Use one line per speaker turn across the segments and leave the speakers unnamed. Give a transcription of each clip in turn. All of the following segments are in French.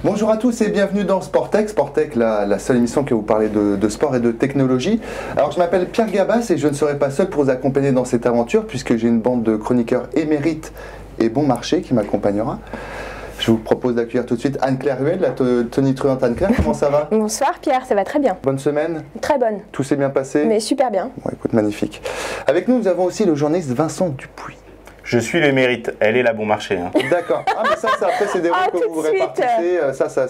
Bonjour à tous et bienvenue dans Sportech. Sportech, la seule émission qui va vous parler de sport et de technologie. Alors je m'appelle Pierre Gabas et je ne serai pas seul pour vous accompagner dans cette aventure puisque j'ai une bande de chroniqueurs émérites et bon marché qui m'accompagnera. Je vous propose d'accueillir tout de suite Anne-Claire Ruel, la tonitruante Anne-Claire. Comment ça va?
Bonsoir Pierre, ça va très bien.
Bonne semaine?
Très bonne.
Tout s'est bien passé?
Mais super bien.
Bon, écoute, magnifique. Avec nous avons aussi le journaliste Vincent Dupuis.
Je suis l'émérite, elle est la bon marché. Hein.
D'accord. Ah mais ça après c'est des rôles que vous répartissez.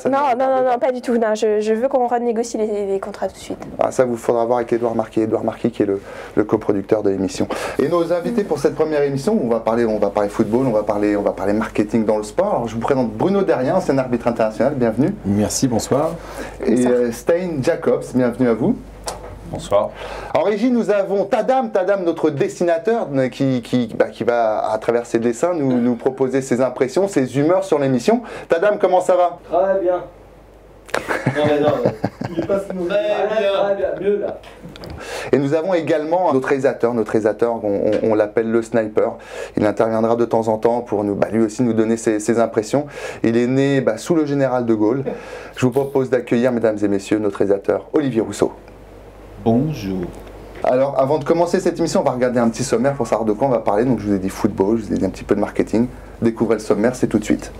Non, pas du tout. Non, je veux qu'on renégocie les contrats tout de suite.
Ah, ça vous faudra voir avec Édouard Marquis. Édouard Marquis qui est le coproducteur de l'émission. Et nos invités pour cette première émission, on va parler football, on va parler marketing dans le sport. Alors, je vous présente Bruno Derrien, ancien arbitre international, bienvenue.
Merci, bonsoir.
Et Stein Jacobs, bienvenue à vous.
Bonsoir.
En régie, nous avons Tadam, notre dessinateur qui va, à travers ses dessins, nous proposer ses impressions, ses humeurs sur l'émission. Tadam, comment ça va?
Très bien. Non, il passe nous très bien, mieux là.
Et nous avons également notre réalisateur, on l'appelle le sniper. Il interviendra de temps en temps pour lui aussi nous donner ses impressions. Il est né sous le général de Gaulle. Je vous propose d'accueillir, mesdames et messieurs, notre réalisateur Olivier Rousseau.
Bonjour.
Alors, avant de commencer cette émission, on va regarder un petit sommaire pour savoir de quoi on va parler. Donc, je vous ai dit football, je vous ai dit un petit peu de marketing. Découvrez le sommaire, c'est tout de suite.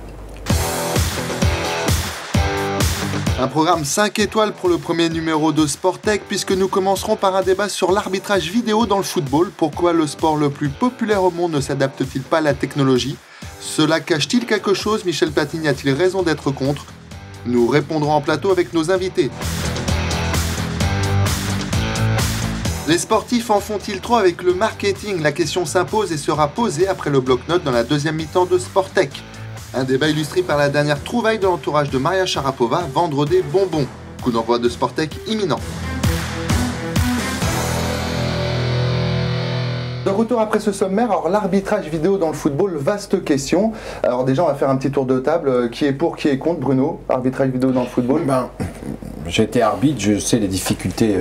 Un programme 5 étoiles pour le premier numéro de Sportech, puisque nous commencerons par un débat sur l'arbitrage vidéo dans le football. Pourquoi le sport le plus populaire au monde ne s'adapte-t-il pas à la technologie? Cela cache-t-il quelque chose? Michel Platini a-t-il raison d'être contre? Nous répondrons en plateau avec nos invités. Les sportifs en font-ils trop avec le marketing? La question s'impose et sera posée après le bloc-notes dans la deuxième mi-temps de Sportech. Un débat illustré par la dernière trouvaille de l'entourage de Maria Sharapova, vendre des bonbons. Coup d'envoi de Sportech imminent. De retour après ce sommaire, alors l'arbitrage vidéo dans le football, vaste question. Alors déjà on va faire un petit tour de table. Qui est pour, qui est contre? Bruno, arbitrage vidéo dans le football?
J'ai été arbitre, je sais les difficultés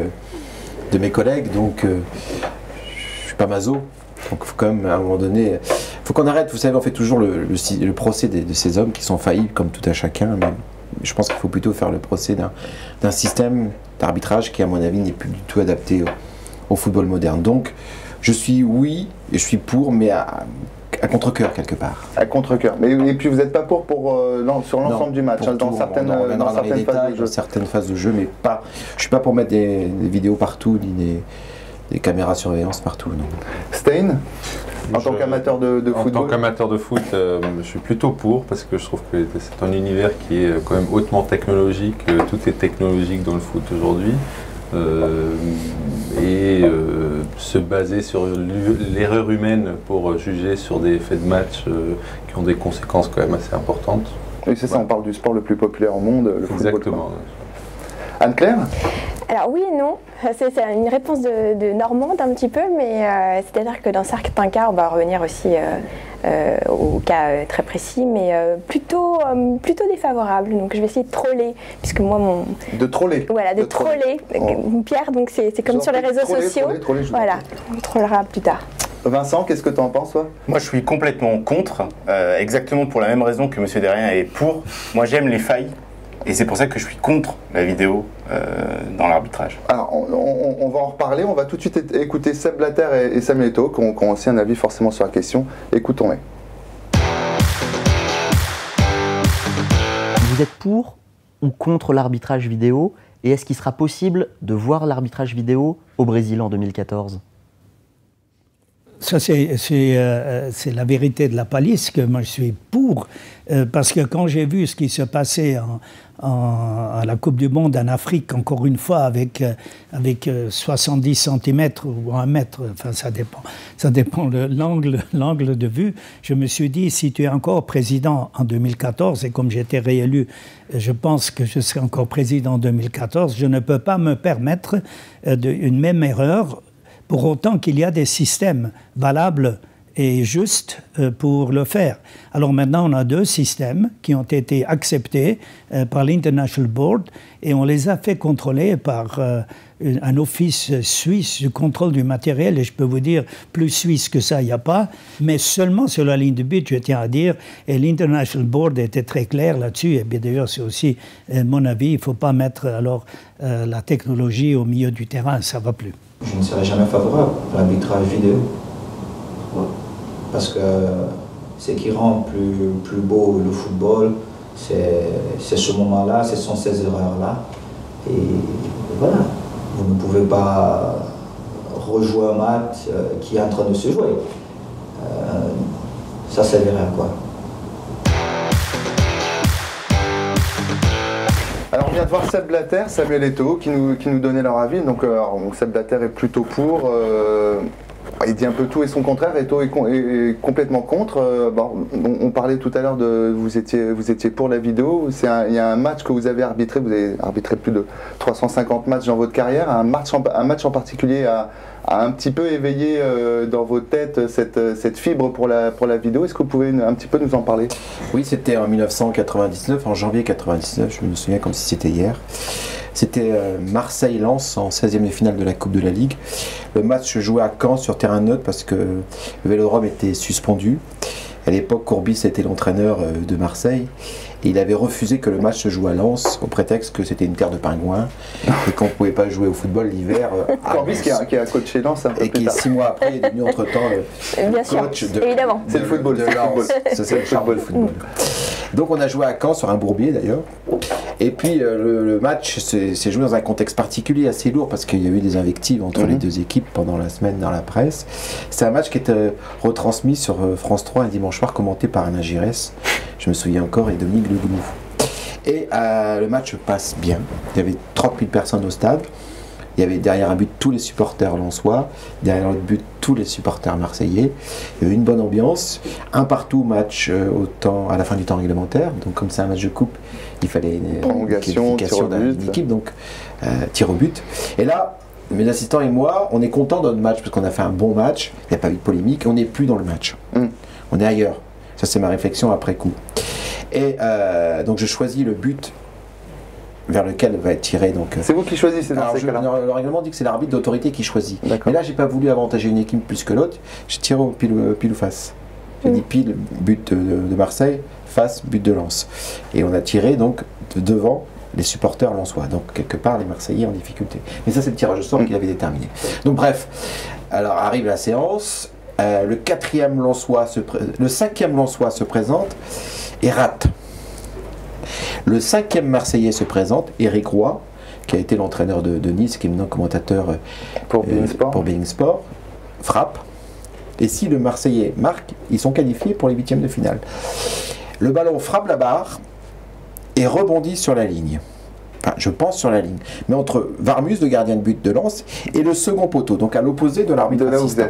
de mes collègues, donc je suis pas maso. Donc il faut quand même à un moment donné, faut qu'on arrête. Vous savez, on fait toujours le procès de ces hommes qui sont faillibles comme tout à chacun, mais je pense qu'il faut plutôt faire le procès d'un système d'arbitrage qui à mon avis n'est plus du tout adapté au football moderne. Donc je suis oui et je suis pour, mais à contre-cœur quelque part. À contre-cœur.
Et puis vous n'êtes pas pour sur l'ensemble du match, dans
certaines phases de jeu, mais pas. Je suis pas pour mettre des vidéos partout ni des caméras surveillance partout. Non.
Stein, en tant qu'amateur de football.
En tant qu'amateur de foot, je suis plutôt pour parce que je trouve que c'est un univers qui est quand même hautement technologique. Tout est technologique dans le foot aujourd'hui. Se baser sur l'erreur humaine pour juger sur des faits de match qui ont des conséquences quand même assez importantes.
Oui, c'est ça, on parle du sport le plus populaire au monde, le football.
Exactement.
Anne-Claire?
Alors oui et non, c'est une réponse de Normande un petit peu, mais c'est-à-dire que dans certains cas, on va revenir aussi au cas très précis, mais plutôt défavorable. Donc je vais essayer de troller, puisque moi
De troller.
Voilà, de troller. Oh. Pierre, donc c'est comme sur les réseaux sociaux. Voilà, on trollera plus tard.
Vincent, qu'est-ce que tu en penses, toi?
Moi, je suis complètement contre, exactement pour la même raison que M. Derrien est pour. Moi, j'aime les failles. Et c'est pour ça que je suis contre la vidéo dans l'arbitrage.
Alors, on va en reparler. On va tout de suite écouter Seb Blatter et Samuel Eto'o, qui ont aussi un avis forcément sur la question. Écoutons-les.
Vous êtes pour ou contre l'arbitrage vidéo? Et est-ce qu'il sera possible de voir l'arbitrage vidéo au Brésil en 2014?
Ça, c'est la vérité de la palisse que moi je suis pour, parce que quand j'ai vu ce qui se passait à la Coupe du Monde en Afrique, encore une fois, avec 70 cm ou 1 mètre, enfin ça dépend de l'angle de vue, je me suis dit, si tu es encore président en 2014, et comme j'étais réélu, je pense que je serai encore président en 2014, je ne peux pas me permettre une même erreur, pour autant qu'il y a des systèmes valables et justes pour le faire. Alors maintenant, on a 2 systèmes qui ont été acceptés par l'International Board et on les a fait contrôler par un office suisse de contrôle du matériel, et je peux vous dire, plus suisse que ça, il n'y a pas, mais seulement sur la ligne de but, je tiens à dire, et l'International Board était très clair là-dessus, et bien d'ailleurs c'est aussi mon avis, il ne faut pas mettre alors la technologie au milieu du terrain, ça ne va plus.
Je ne serai jamais favorable à l'arbitrage vidéo, parce que ce qui rend plus beau le football, c'est ce moment-là, ce sont ces erreurs-là. Et voilà, vous ne pouvez pas rejouer un match qui est en train de se jouer. Ça servirait à quoi?
Alors on vient de voir Seb Blatter, Samuel Eto'o qui nous donnaient leur avis. Donc Seb Blatter est plutôt pour. Il dit un peu tout et son contraire. Eto'o est complètement contre. On parlait tout à l'heure de vous étiez pour la vidéo. Il y a un match que vous avez arbitré. Vous avez arbitré plus de 350 matchs dans votre carrière. Un match en particulier a un petit peu éveillé dans vos têtes cette fibre pour la vidéo. Est-ce que vous pouvez un petit peu nous en parler?
Oui, c'était en 1999, en janvier 1999, je me souviens comme si c'était hier. C'était Marseille-Lens en 16e de finale de la Coupe de la Ligue. Le match se jouait à Caen sur terrain neutre parce que le Vélodrome était suspendu. À l'époque, Courbis était l'entraîneur de Marseille et il avait refusé que le match se joue à Lens au prétexte que c'était une terre de pingouins et qu'on ne pouvait pas jouer au football l'hiver.
Courbis qui a coaché Lens un peu
et qui, 6 mois après, est devenu entre-temps le coach de
évidemment.
C'est le football.
de Lens. C'est le charme du football. Donc on a joué à Caen sur un bourbier d'ailleurs. Et puis le match s'est joué dans un contexte particulier assez lourd parce qu'il y a eu des invectives entre les deux équipes pendant la semaine dans la presse. C'est un match qui était retransmis sur France 3 un dimanche soir, commenté par Alain Giresse, je me souviens encore, et Dominique Legounou. Et le match passe bien. Il y avait 30 000 personnes au stade. Il y avait derrière un but tous les supporters lensois, derrière l'autre but tous les supporters marseillais. Il y avait une bonne ambiance, un partout match à la fin du temps réglementaire. Donc comme c'est un match de coupe, il fallait une
prolongation, tir au but,
d'une équipe, donc tir au but. Et là, mes assistants et moi, on est contents de notre match parce qu'on a fait un bon match, il n'y a pas eu de polémique, et on n'est plus dans le match. On est ailleurs. Ça c'est ma réflexion après coup. Et donc je choisis le but vers lequel va être tiré.
C'est vous qui choisissez dans ces cas-là.
Le règlement dit que c'est l'arbitre d'autorité qui choisit. Mais là, j'ai pas voulu avantager une équipe plus que l'autre. J'ai tiré au pile ou face. J'ai dit pile, but de Marseille, face, but de Lens. Et on a tiré donc de devant les supporters lensois. Donc quelque part, les Marseillais en difficulté. Mais ça, c'est le tirage au sort qu'il avait déterminé. Donc bref, alors arrive la séance. Le 5e lensois se présente et rate. Le 5e Marseillais se présente, Éric Roy, qui a été l'entraîneur de Nice, qui est maintenant commentateur pour Bein Sport, frappe. Et si le Marseillais marque, ils sont qualifiés pour les 8e de finale. Le ballon frappe la barre et rebondit sur la ligne. Enfin, je pense sur la ligne. Mais entre Varmus, le gardien de but de Lens, et le second poteau, donc à l'opposé de l'arbitre assistant.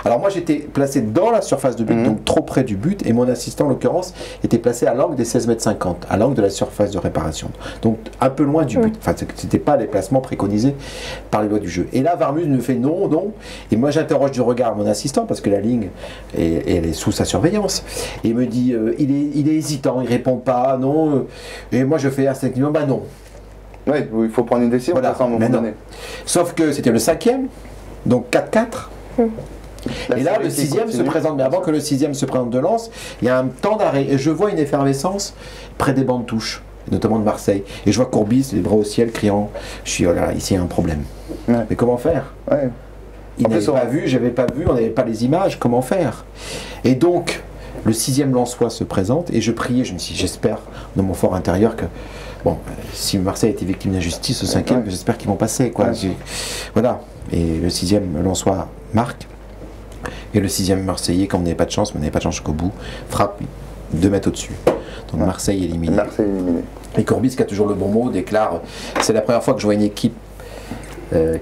Alors moi j'étais placé dans la surface de but, donc trop près du but, et mon assistant en l'occurrence était placé à l'angle des 16,50 m, à l'angle de la surface de réparation. Donc un peu loin du but. Enfin, c'était pas les placements préconisés par les lois du jeu. Et là Varmus me fait non, non. Et moi j'interroge du regard mon assistant, parce que la ligne, elle est sous sa surveillance. Et il me dit, il est hésitant, il répond pas, non. Et moi je fais instinctivement, bah non.
Oui, il faut prendre une décision à un moment donné.
Sauf que c'était le 5e, donc 4-4. Et là, le 6e se présente, mais avant que le 6e se présente de Lens, il y a un temps d'arrêt. Et je vois une effervescence près des bancs de touche, notamment de Marseille. Et je vois Courbis, les bras au ciel, criant, je suis, oh là, ici il y a un problème. Mais comment faire? Il n'avait pas vu, j'avais pas vu, on n'avait pas les images, comment faire? Et donc, le 6e lensois se présente, et je priais, je me suis dit, j'espère, dans mon fort intérieur, que bon, si Marseille a été victime d'injustice au 5e, j'espère qu'ils vont passer, quoi. Voilà. Et le 6e lensois marque. Et le 6e Marseillais, quand on n'avait pas de chance, mais on n'avait pas de chance jusqu'au bout, frappe 2 mètres au-dessus. Donc Marseille éliminé. Et Courbis, qui a toujours le bon mot, déclare, c'est la première fois que je vois une équipe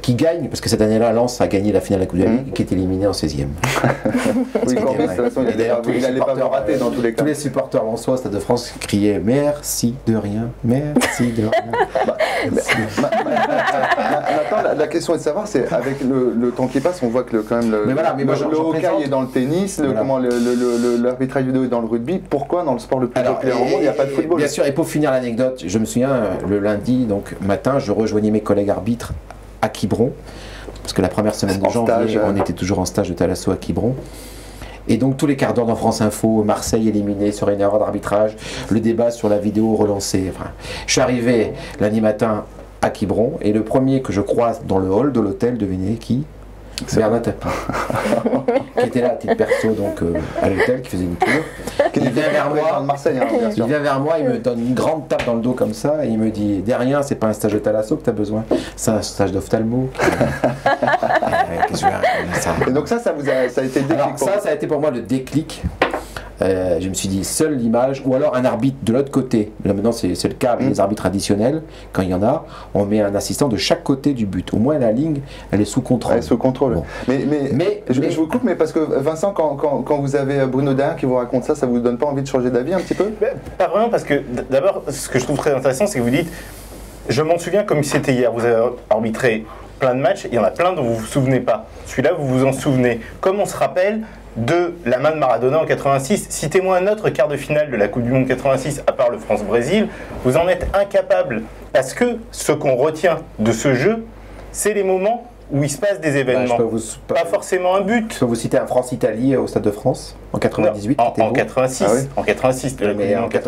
qui gagne, parce que cette année-là, Lens a gagné la finale de la Coupe de la Ligue, qui est éliminé en 16e.
Oui, Courbis, de toute façon, il n'allait pas me rater dans tous les cas.
Tous les supporters lensois, Stade de France, criaient merci de rien, merci de rien.
Maintenant, la question est de savoir, c'est avec le temps qui passe, on voit que quand même le hockey est dans le tennis, l'arbitrage vidéo est dans le rugby. Pourquoi dans le sport le plus populaire au monde, il n'y a pas de football?
Bien sûr, et pour finir l'anecdote, je me souviens, le lundi, donc matin, je rejoignais mes collègues arbitres à Quiberon, parce que la première semaine de janvier, on était toujours en stage de Thalasso à Quiberon. Et donc tous les quarts d'heure dans France Info, Marseille éliminé sur une erreur d'arbitrage, le débat sur la vidéo relancée. Enfin, je suis arrivé lundi matin à Quiberon et le premier que je croise dans le hall de l'hôtel, devinez qui? Bernard Tapie, qui était là à titre perso donc à l'hôtel, qui faisait une cure. Il vient vers moi,
Marseille, hein, bien sûr.
Il vient vers moi, il me donne une grande tape dans le dos comme ça et il me dit derrière, c'est pas un stage de Thalasso que tu as besoin, c'est un stage d'ophtalmo.
Et donc ça a été le déclic.
Alors ça a été pour moi le déclic. Je me suis dit, seule l'image, ou alors un arbitre de l'autre côté. Là maintenant c'est le cas avec les arbitres additionnels, quand il y en a, on met un assistant de chaque côté du but. Au moins la ligne, elle est sous contrôle.
Elle est sous contrôle.
Bon.
Mais je vous coupe, mais parce que Vincent, quand vous avez Bruno derrière qui vous raconte ça vous donne pas envie de changer d'avis un petit peu?
Pas vraiment, parce que d'abord, ce que je trouve très intéressant, c'est que vous dites, je m'en souviens comme si c'était hier, vous avez arbitré plein de matchs, il y en a plein dont vous vous souvenez pas. Celui-là, vous vous en souvenez. Comme on se rappelle de la main de Maradona en 86. Citez-moi un autre quart de finale de la Coupe du Monde 86, à part le France-Brésil. Vous en êtes incapable. Parce que ce qu'on retient de ce jeu, c'est les moments où il se passe des événements. Pas forcément un but.
Je peux vous citer un France-Italie au Stade de France en 98.
Non, en 86. Ah oui. En 86.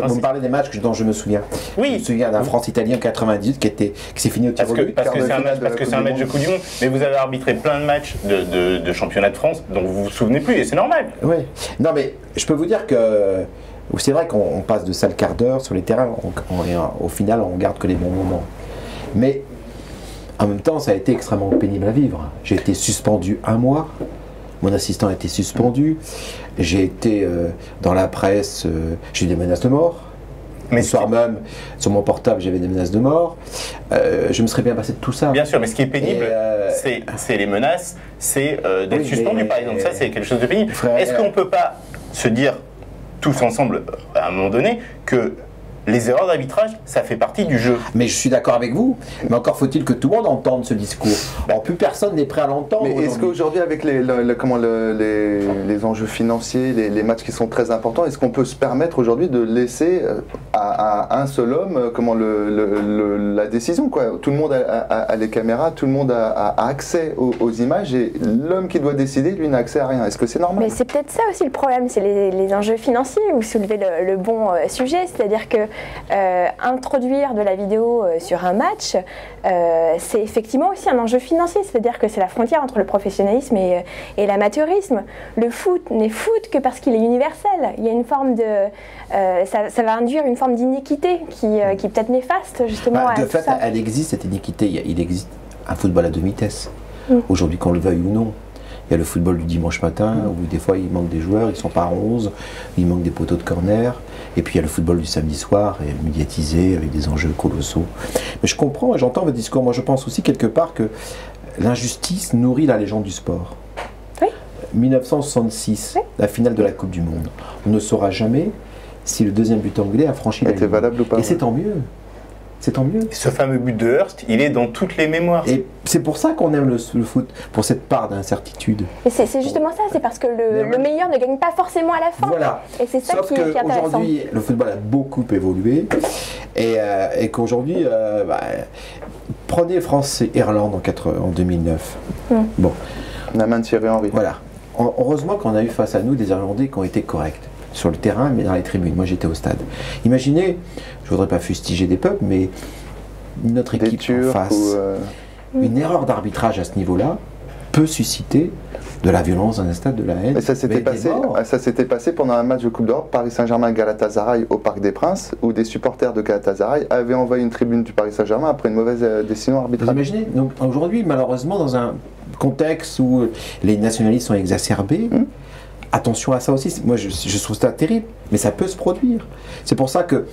Vous me parlez des matchs dont je me souviens.
Oui.
Je me souviens d'un France-Italie en 98 qui s'est fini au tir au but.
Parce que c'est un match de Coupe du Monde. Mais vous avez arbitré plein de matchs de championnat de France dont vous vous souvenez plus et c'est normal.
Oui. Non mais je peux vous dire que c'est vrai qu'on passe de sale quart d'heure sur les terrains. Au final, on garde que les bons moments. Mais en même temps, ça a été extrêmement pénible à vivre. J'ai été suspendu 1 mois. Mon assistant a été suspendu. J'ai été dans la presse, j'ai eu des menaces de mort. Mais le soir même, sur mon portable, j'avais des menaces de mort. Je me serais bien passé de tout ça.
Bien sûr, mais ce qui est pénible, c'est les menaces, c'est d'être suspendu, par exemple. Ça, c'est quelque chose de pénible. Est-ce qu'on ne peut pas se dire, tous ensemble, à un moment donné, que les erreurs d'arbitrage, ça fait partie du jeu?
Mais je suis d'accord avec vous, mais encore faut-il que tout le monde entende ce discours. Alors plus personne n'est prêt à l'entendre.
Mais est-ce qu'aujourd'hui, avec les enjeux financiers, les matchs qui sont très importants, est-ce qu'on peut se permettre aujourd'hui de laisser à un seul homme la décision, quoi? Tout le monde a les caméras, tout le monde a accès aux images et l'homme qui doit décider, lui, n'a accès à rien. Est-ce que c'est normal?
Mais c'est peut-être ça aussi le problème, c'est les enjeux financiers. Vous soulevez le bon sujet, c'est-à-dire que introduire de la vidéo sur un match, c'est effectivement aussi un enjeu financier, c'est-à-dire que c'est la frontière entre le professionnalisme et l'amateurisme. Le foot n'est foot que parce qu'il est universel. Il y a une forme ça va induire une forme d'iniquité qui est peut-être néfaste justement.
De fait, elle existe cette iniquité. Il existe un football à 2 vitesses. Aujourd'hui, qu'on le veuille ou non. Il y a le football du dimanche matin où des fois il manque des joueurs, ils ne sont pas à 11, il manque des poteaux de corner. Et puis il y a le football du samedi soir, médiatisé, avec des enjeux colossaux. Mais je comprends et j'entends votre discours. Moi je pense aussi quelque part que l'injustice nourrit la légende du sport.
Oui.
1966, la finale de la Coupe du Monde. On ne saura jamais si le deuxième but anglais a franchi la ligne.
Était valable ou pas.
Et c'est tant mieux. C'est tant mieux.
Ce fameux but de Hurst, il est dans toutes les mémoires.
Et c'est pour ça qu'on aime le foot, pour cette part d'incertitude.
Et c'est justement ça, c'est parce que le meilleur ne gagne pas forcément à la fin.
Voilà.
Et c'est ça qui est intéressant.
Aujourd'hui, le football a beaucoup évolué et qu'aujourd'hui, prenez France et Irlande en 2009. Bon.
La main de Thierry Henry.
Voilà. Heureusement qu'on a eu face à nous des Irlandais qui ont été corrects. Sur le terrain, mais dans les tribunes. Moi, j'étais au stade. Imaginez, je ne voudrais pas fustiger des peuples, mais notre équipe en face, une erreur d'arbitrage à ce niveau-là peut susciter de la violence dans un stade, de la haine.
Et ça s'était passé pendant un match de Coupe d'Europe, Paris Saint-Germain-Galatasaray au Parc des Princes, où des supporters de Galatasaray avaient envahi une tribune du Paris Saint-Germain après une mauvaise décision arbitrale.
Vous imaginez, donc aujourd'hui, malheureusement, dans un contexte où les nationalistes sont exacerbés, attention à ça aussi. Moi, je trouve ça terrible, mais ça peut se produire. C'est pour ça que,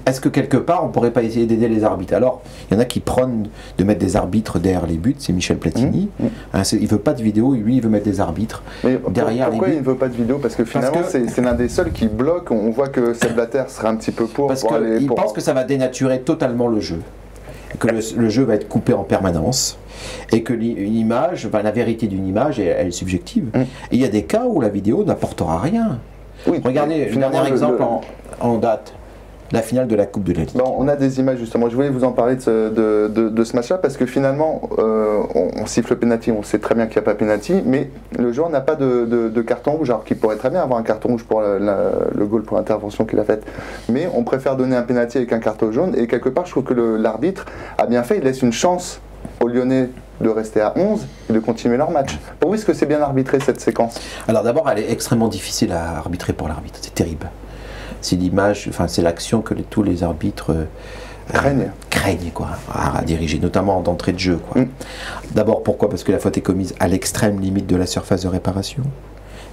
est-ce que quelque part, on ne pourrait pas essayer d'aider les arbitres? Alors, il y en a qui prônent de mettre des arbitres derrière les buts, c'est Michel Platini. Il ne veut pas de vidéo, lui, il veut mettre des arbitres derrière les buts.
Pourquoi il ne veut pas de vidéo? Parce que finalement, c'est l'un des seuls qui bloque. On voit que Seb Blatter serait un petit peu pour.
Parce qu'il pense que ça va dénaturer totalement le jeu. Que le jeu va être coupé en permanence et que l'image, la vérité d'une image, elle est subjective. Et il y a des cas où la vidéo n'apportera rien.
Oui,
regardez, le dernier exemple en date, la finale de la Coupe de la Ligue.
Bon, on a des images justement, je voulais vous en parler de ce match-là parce que finalement on siffle le penalty, on sait très bien qu'il n'y a pas penalty, mais le joueur n'a pas de carton rouge, alors qu'il pourrait très bien avoir un carton rouge pour le goal, pour l'intervention qu'il a faite, mais on préfère donner un penalty avec un carton jaune, et quelque part je trouve que l'arbitre a bien fait, il laisse une chance aux Lyonnais de rester à 11 et de continuer leur match. Pour vous, est-ce que c'est bien arbitré cette séquence?
Alors d'abord, elle est extrêmement difficile à arbitrer pour l'arbitre, c'est terrible. C'est l'image, enfin c'est l'action que tous les arbitres craignent quoi, à diriger, notamment d'entrée de jeu. D'abord pourquoi? Parce que la faute est commise à l'extrême limite de la surface de réparation.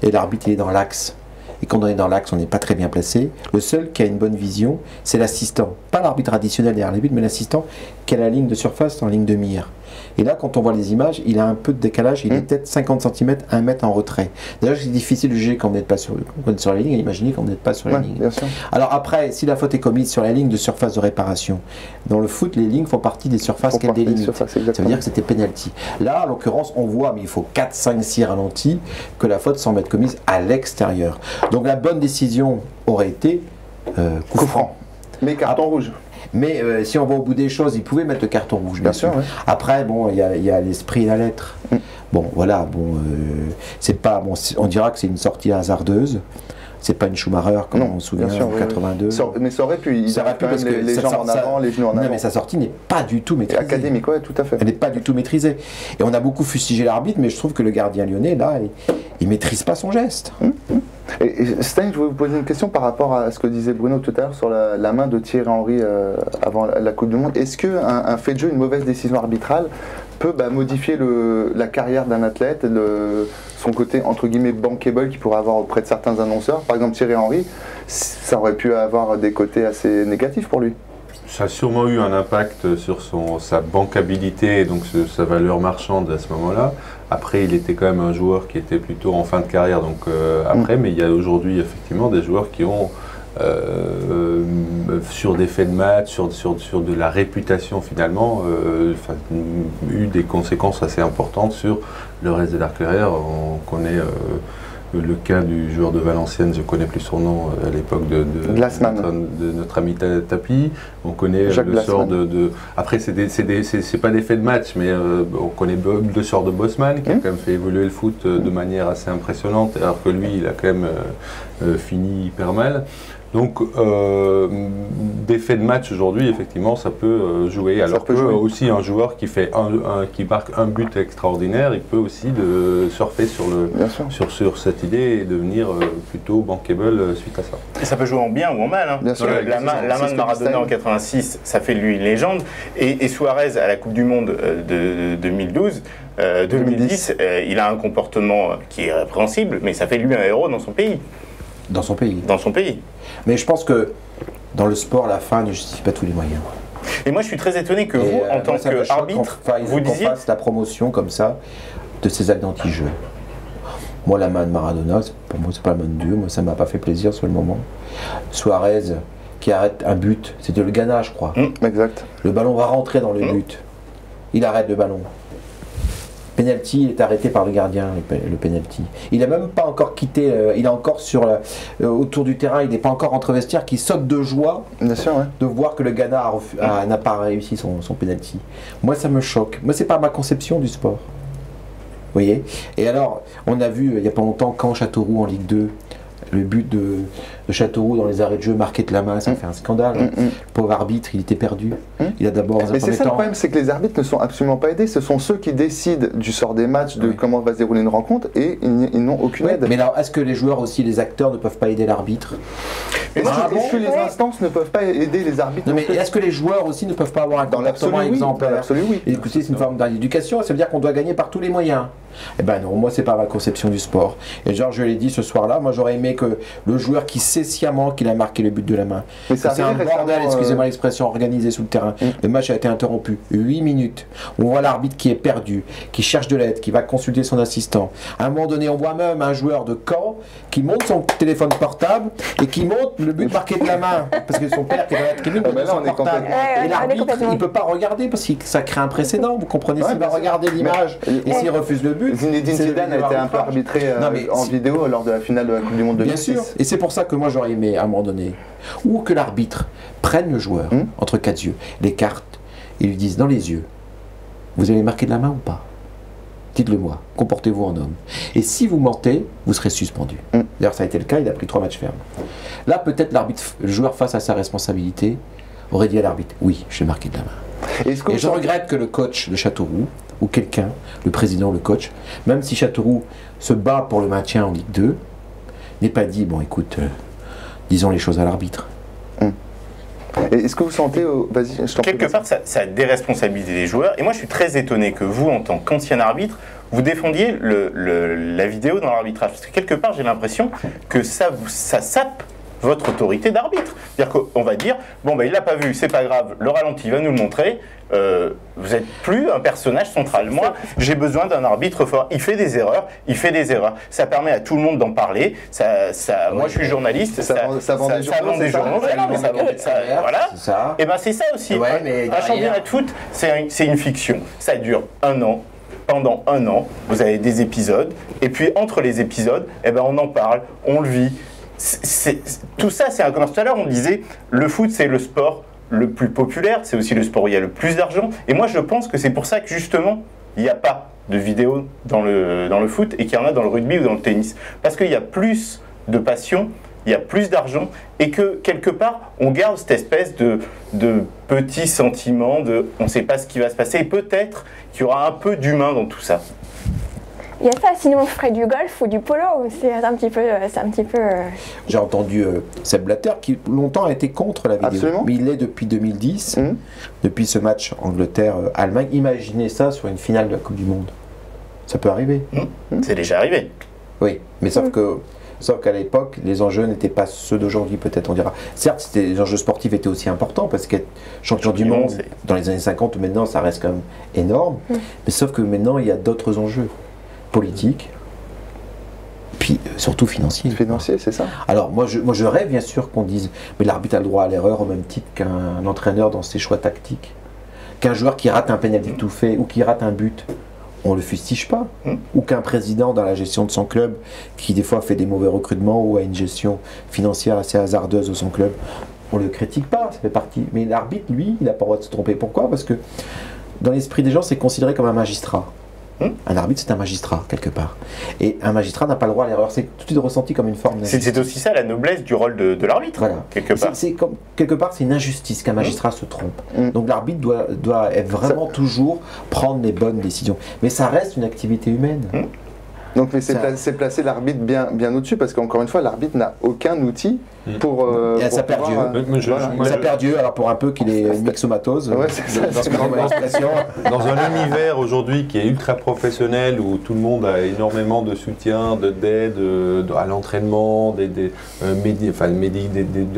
Et l'arbitre il est dans l'axe. Et quand on est dans l'axe, on n'est pas très bien placé. Le seul qui a une bonne vision, c'est l'assistant. Pas l'arbitre additionnel derrière les buts, mais l'assistant qui a la ligne de surface en ligne de mire. Et là, quand on voit les images, il a un peu de décalage, il est peut-être 50 cm, 1 mètre en retrait. D'ailleurs, c'est difficile de juger quand vous n'êtes pas sur la ligne, et imaginez quand vous n'êtes pas sur la ligne.
Bien sûr.
Alors après, si la faute est commise sur la ligne de surface de réparation, dans le foot, les lignes font partie des surfaces qu'elles délimitent. Ça veut dire que c'était penalty. Là, en l'occurrence, on voit, mais il faut 4, 5, 6 ralentis, que la faute semble être commise à l'extérieur. Donc la bonne décision aurait été coup franc.
Mais carton rouge.
Mais si on va au bout des choses, il pouvait mettre le carton rouge, bien sûr. Ouais. Après, bon, il y a l'esprit et la lettre. Bon, voilà, bon, c'est pas, bon, on dira que c'est une sortie hasardeuse. C'est pas une Schumacher, comme on se souvient en 82.
Mais ça aurait pu, parce que les jambes en avant, les genoux en avant.
Non, mais sa sortie n'est pas du tout maîtrisée.
Académique, ouais, tout à fait.
Elle n'est pas du tout maîtrisée. Et on a beaucoup fustigé l'arbitre, mais je trouve que le gardien lyonnais, là, il maîtrise pas son geste.
Et Stein, je voulais vous poser une question par rapport à ce que disait Bruno tout à l'heure sur la main de Thierry Henry avant la Coupe du Monde. Est-ce qu'un fait de jeu, une mauvaise décision arbitrale peut modifier la carrière d'un athlète, son côté entre guillemets bankable qu'il pourrait avoir auprès de certains annonceurs? Par exemple, Thierry Henry, ça aurait pu avoir des côtés assez négatifs pour lui.
Ça a sûrement eu un impact sur sa bankabilité et donc sa valeur marchande à ce moment-là. Après, il était quand même un joueur qui était plutôt en fin de carrière. Donc après, mais il y a aujourd'hui effectivement des joueurs qui ont sur des faits de match, sur de la réputation finalement, eu des conséquences assez importantes sur le reste de leur carrière. On connaît le cas du joueur de Valenciennes, je ne connais plus son nom à l'époque de notre ami Tapi. On connaît le sort Après, c'est pas des faits de match, mais on connaît le sort de Bosman, qui a quand même fait évoluer le foot de manière assez impressionnante, alors que lui, il a quand même fini hyper mal. Donc, des faits de match aujourd'hui, effectivement, ça peut jouer. Alors que aussi un joueur qui marque un but extraordinaire, il peut aussi surfer sur cette idée et devenir plutôt bankable suite à ça.
Et ça peut jouer en bien ou en mal. Hein.
Bien sûr,
la main de Maradona en 86, ça fait de lui une légende. Et Suarez à la Coupe du Monde de 2010, il a un comportement qui est répréhensible, mais ça fait de lui un héros dans son pays.
Dans son pays.
Dans son pays.
Mais je pense que dans le sport, la fin ne justifie pas tous les moyens.
Et moi, je suis très étonné que vous, en tant qu'arbitre, vous disiez...
qu'on fasse la promotion comme ça de ces actes d'anti-jeu. Moi, la main de Maradona, pour moi, c'est pas la main de Dieu. Moi, ça m'a pas fait plaisir sur le moment. Suarez, qui arrête un but, c'était le Ghana, je crois.
Exact.
Le ballon va rentrer dans le but. Il arrête le ballon. Penalty, il est arrêté par le gardien, le penalty. Il n'a même pas encore quitté, il est encore autour du terrain, il n'est pas encore rentré au vestiaire, qui saute de joie de voir que le Ghana n'a pas réussi son penalty. Moi, ça me choque. Moi, c'est pas ma conception du sport. Vous voyez? Et alors, on a vu, il n'y a pas longtemps, quand Châteauroux en Ligue 2, le but de Châteauroux dans les arrêts de jeu marqué de la main, ça fait un scandale. Le pauvre arbitre, il était perdu. Il a d'abord.
Mais c'est ça le problème, c'est que les arbitres ne sont absolument pas aidés. Ce sont ceux qui décident du sort des matchs, de comment va se dérouler une rencontre, et ils n'ont aucune aide.
Mais alors, est-ce que les joueurs aussi, les acteurs, ne peuvent pas aider l'arbitre?
Est-ce que les instances ne peuvent pas aider les arbitres?
Non, mais est-ce que les joueurs aussi ne peuvent pas avoir un comportement exemplaire?
Absolument, oui.
Écoutez, c'est une forme d'éducation. Ça veut dire qu'on doit gagner par tous les moyens. Eh ben non, moi c'est pas ma conception du sport. Et genre je l'ai dit ce soir-là, moi j'aurais aimé que le joueur qui sait sciemment qu'il a marqué le but de la main. Mais c'est un bordel, excusez-moi l'expression, organisé sous le terrain. Le match a été interrompu. 8 minutes. On voit l'arbitre qui est perdu, qui cherche de l'aide, qui va consulter son assistant. À un moment donné, on voit même un joueur de Caen qui monte son téléphone portable et qui monte le but marqué de la main. Parce que son père qui est dans la tribune monte son portable. Et l'arbitre, il ne peut pas regarder parce que ça crée un précédent. Vous comprenez? S'il va regarder l'image et s'il refuse le but, but.
Zinedine
C'est
Zidane a été un peu arbitré
Non, mais
en vidéo lors de la finale de la Coupe du Monde 2006.
Bien sûr, et c'est pour ça que moi j'aurais aimé à un moment donné, ou que l'arbitre prenne le joueur entre quatre yeux, l'écarte, et lui dise dans les yeux, vous allez marquer de la main ou pas? Dites-le moi, comportez-vous en homme. Et si vous mentez, vous serez suspendu. D'ailleurs ça a été le cas, il a pris 3 matchs fermes. Là peut-être le joueur face à sa responsabilité aurait dit à l'arbitre, oui, je vais marquer de la main. Et je regrette que le coach de Châteauroux, ou quelqu'un, le président, le coach, même si Châteauroux se bat pour le maintien en Ligue 2, n'ait pas dit, bon écoute, disons les choses à l'arbitre.
Est-ce que vous sentez, vas-y, je t'en prie.
Quelque part, ça déresponsabilise les joueurs. Et moi, je suis très étonné que vous, en tant qu'ancien arbitre, vous défendiez la vidéo dans l'arbitrage. Parce que quelque part, j'ai l'impression que ça sape votre autorité d'arbitre. C'est-à-dire qu'on va dire, bon, ben, il l'a pas vu, c'est pas grave, le ralenti va nous le montrer. Vous n'êtes plus un personnage central. Moi, j'ai besoin d'un arbitre fort. Il fait des erreurs, Ça permet à tout le monde d'en parler. Moi, je suis journaliste. Ça vend des journaux. Voilà. Et ben, c'est ça aussi. Un championnat de foot, c'est une fiction. Ça dure 1 an. Pendant 1 an, vous avez des épisodes. Et puis, entre les épisodes, eh ben, on en parle, on le vit. Tout ça, c'est comme tout à l'heure, on disait, le foot, c'est le sport le plus populaire, c'est aussi le sport où il y a le plus d'argent. Et moi, je pense que c'est pour ça que, justement, il n'y a pas de vidéo dans le foot et qu'il y en a dans le rugby ou dans le tennis. Parce qu'il y a plus de passion, il y a plus d'argent et que, quelque part, on garde cette espèce de petit sentiment de on ne sait pas ce qui va se passer et peut-être qu'il y aura un peu d'humain dans tout ça.
Il y a ça, sinon on ferait du golf ou du polo, c'est un petit peu...
J'ai entendu Seb Blatter qui longtemps a été contre la vidéo.
Absolument.
Mais il l'est depuis 2010, depuis ce match Angleterre-Allemagne. Imaginez ça sur une finale de la Coupe du Monde. Ça peut arriver.
C'est déjà arrivé.
Oui, mais sauf qu'à l'époque, les enjeux n'étaient pas ceux d'aujourd'hui, peut-être on dira. Certes, les enjeux sportifs étaient aussi importants, parce qu'être champion du monde dans les années 50 ou maintenant, ça reste quand même énorme. Mais sauf que maintenant, il y a d'autres enjeux politiques, puis surtout financiers.
Financiers, c'est ça.
Alors, moi je rêve bien sûr qu'on dise, mais l'arbitre a le droit à l'erreur au même titre qu'un entraîneur dans ses choix tactiques. Qu'un joueur qui rate un pénalty tout fait ou qui rate un but, on le fustige pas. Ou qu'un président dans la gestion de son club, qui des fois fait des mauvais recrutements ou a une gestion financière assez hasardeuse de son club, on le critique pas, ça fait partie. Mais l'arbitre, lui, il n'a pas le droit de se tromper. Pourquoi? Parce que dans l'esprit des gens, c'est considéré comme un magistrat. Un arbitre, c'est un magistrat, quelque part. Et un magistrat n'a pas le droit à l'erreur. C'est tout de suite ressenti comme une forme d'injustice.
C'est aussi ça la noblesse du rôle de l'arbitre,
voilà.
Quelque part.
Quelque part, c'est une injustice qu'un magistrat se trompe. Donc l'arbitre doit être vraiment toujours prendre les bonnes décisions. Mais ça reste une activité humaine.
Donc, mais c'est placer l'arbitre bien au-dessus, parce qu'encore une fois, l'arbitre n'a aucun outil pour.
Et ça perd Dieu. Ça perd Dieu, alors pour un peu qu'il est myxomatose.
Ouais, c'est ça.
Dans un univers aujourd'hui qui est ultra professionnel, où tout le monde a énormément de soutien, d'aide à l'entraînement,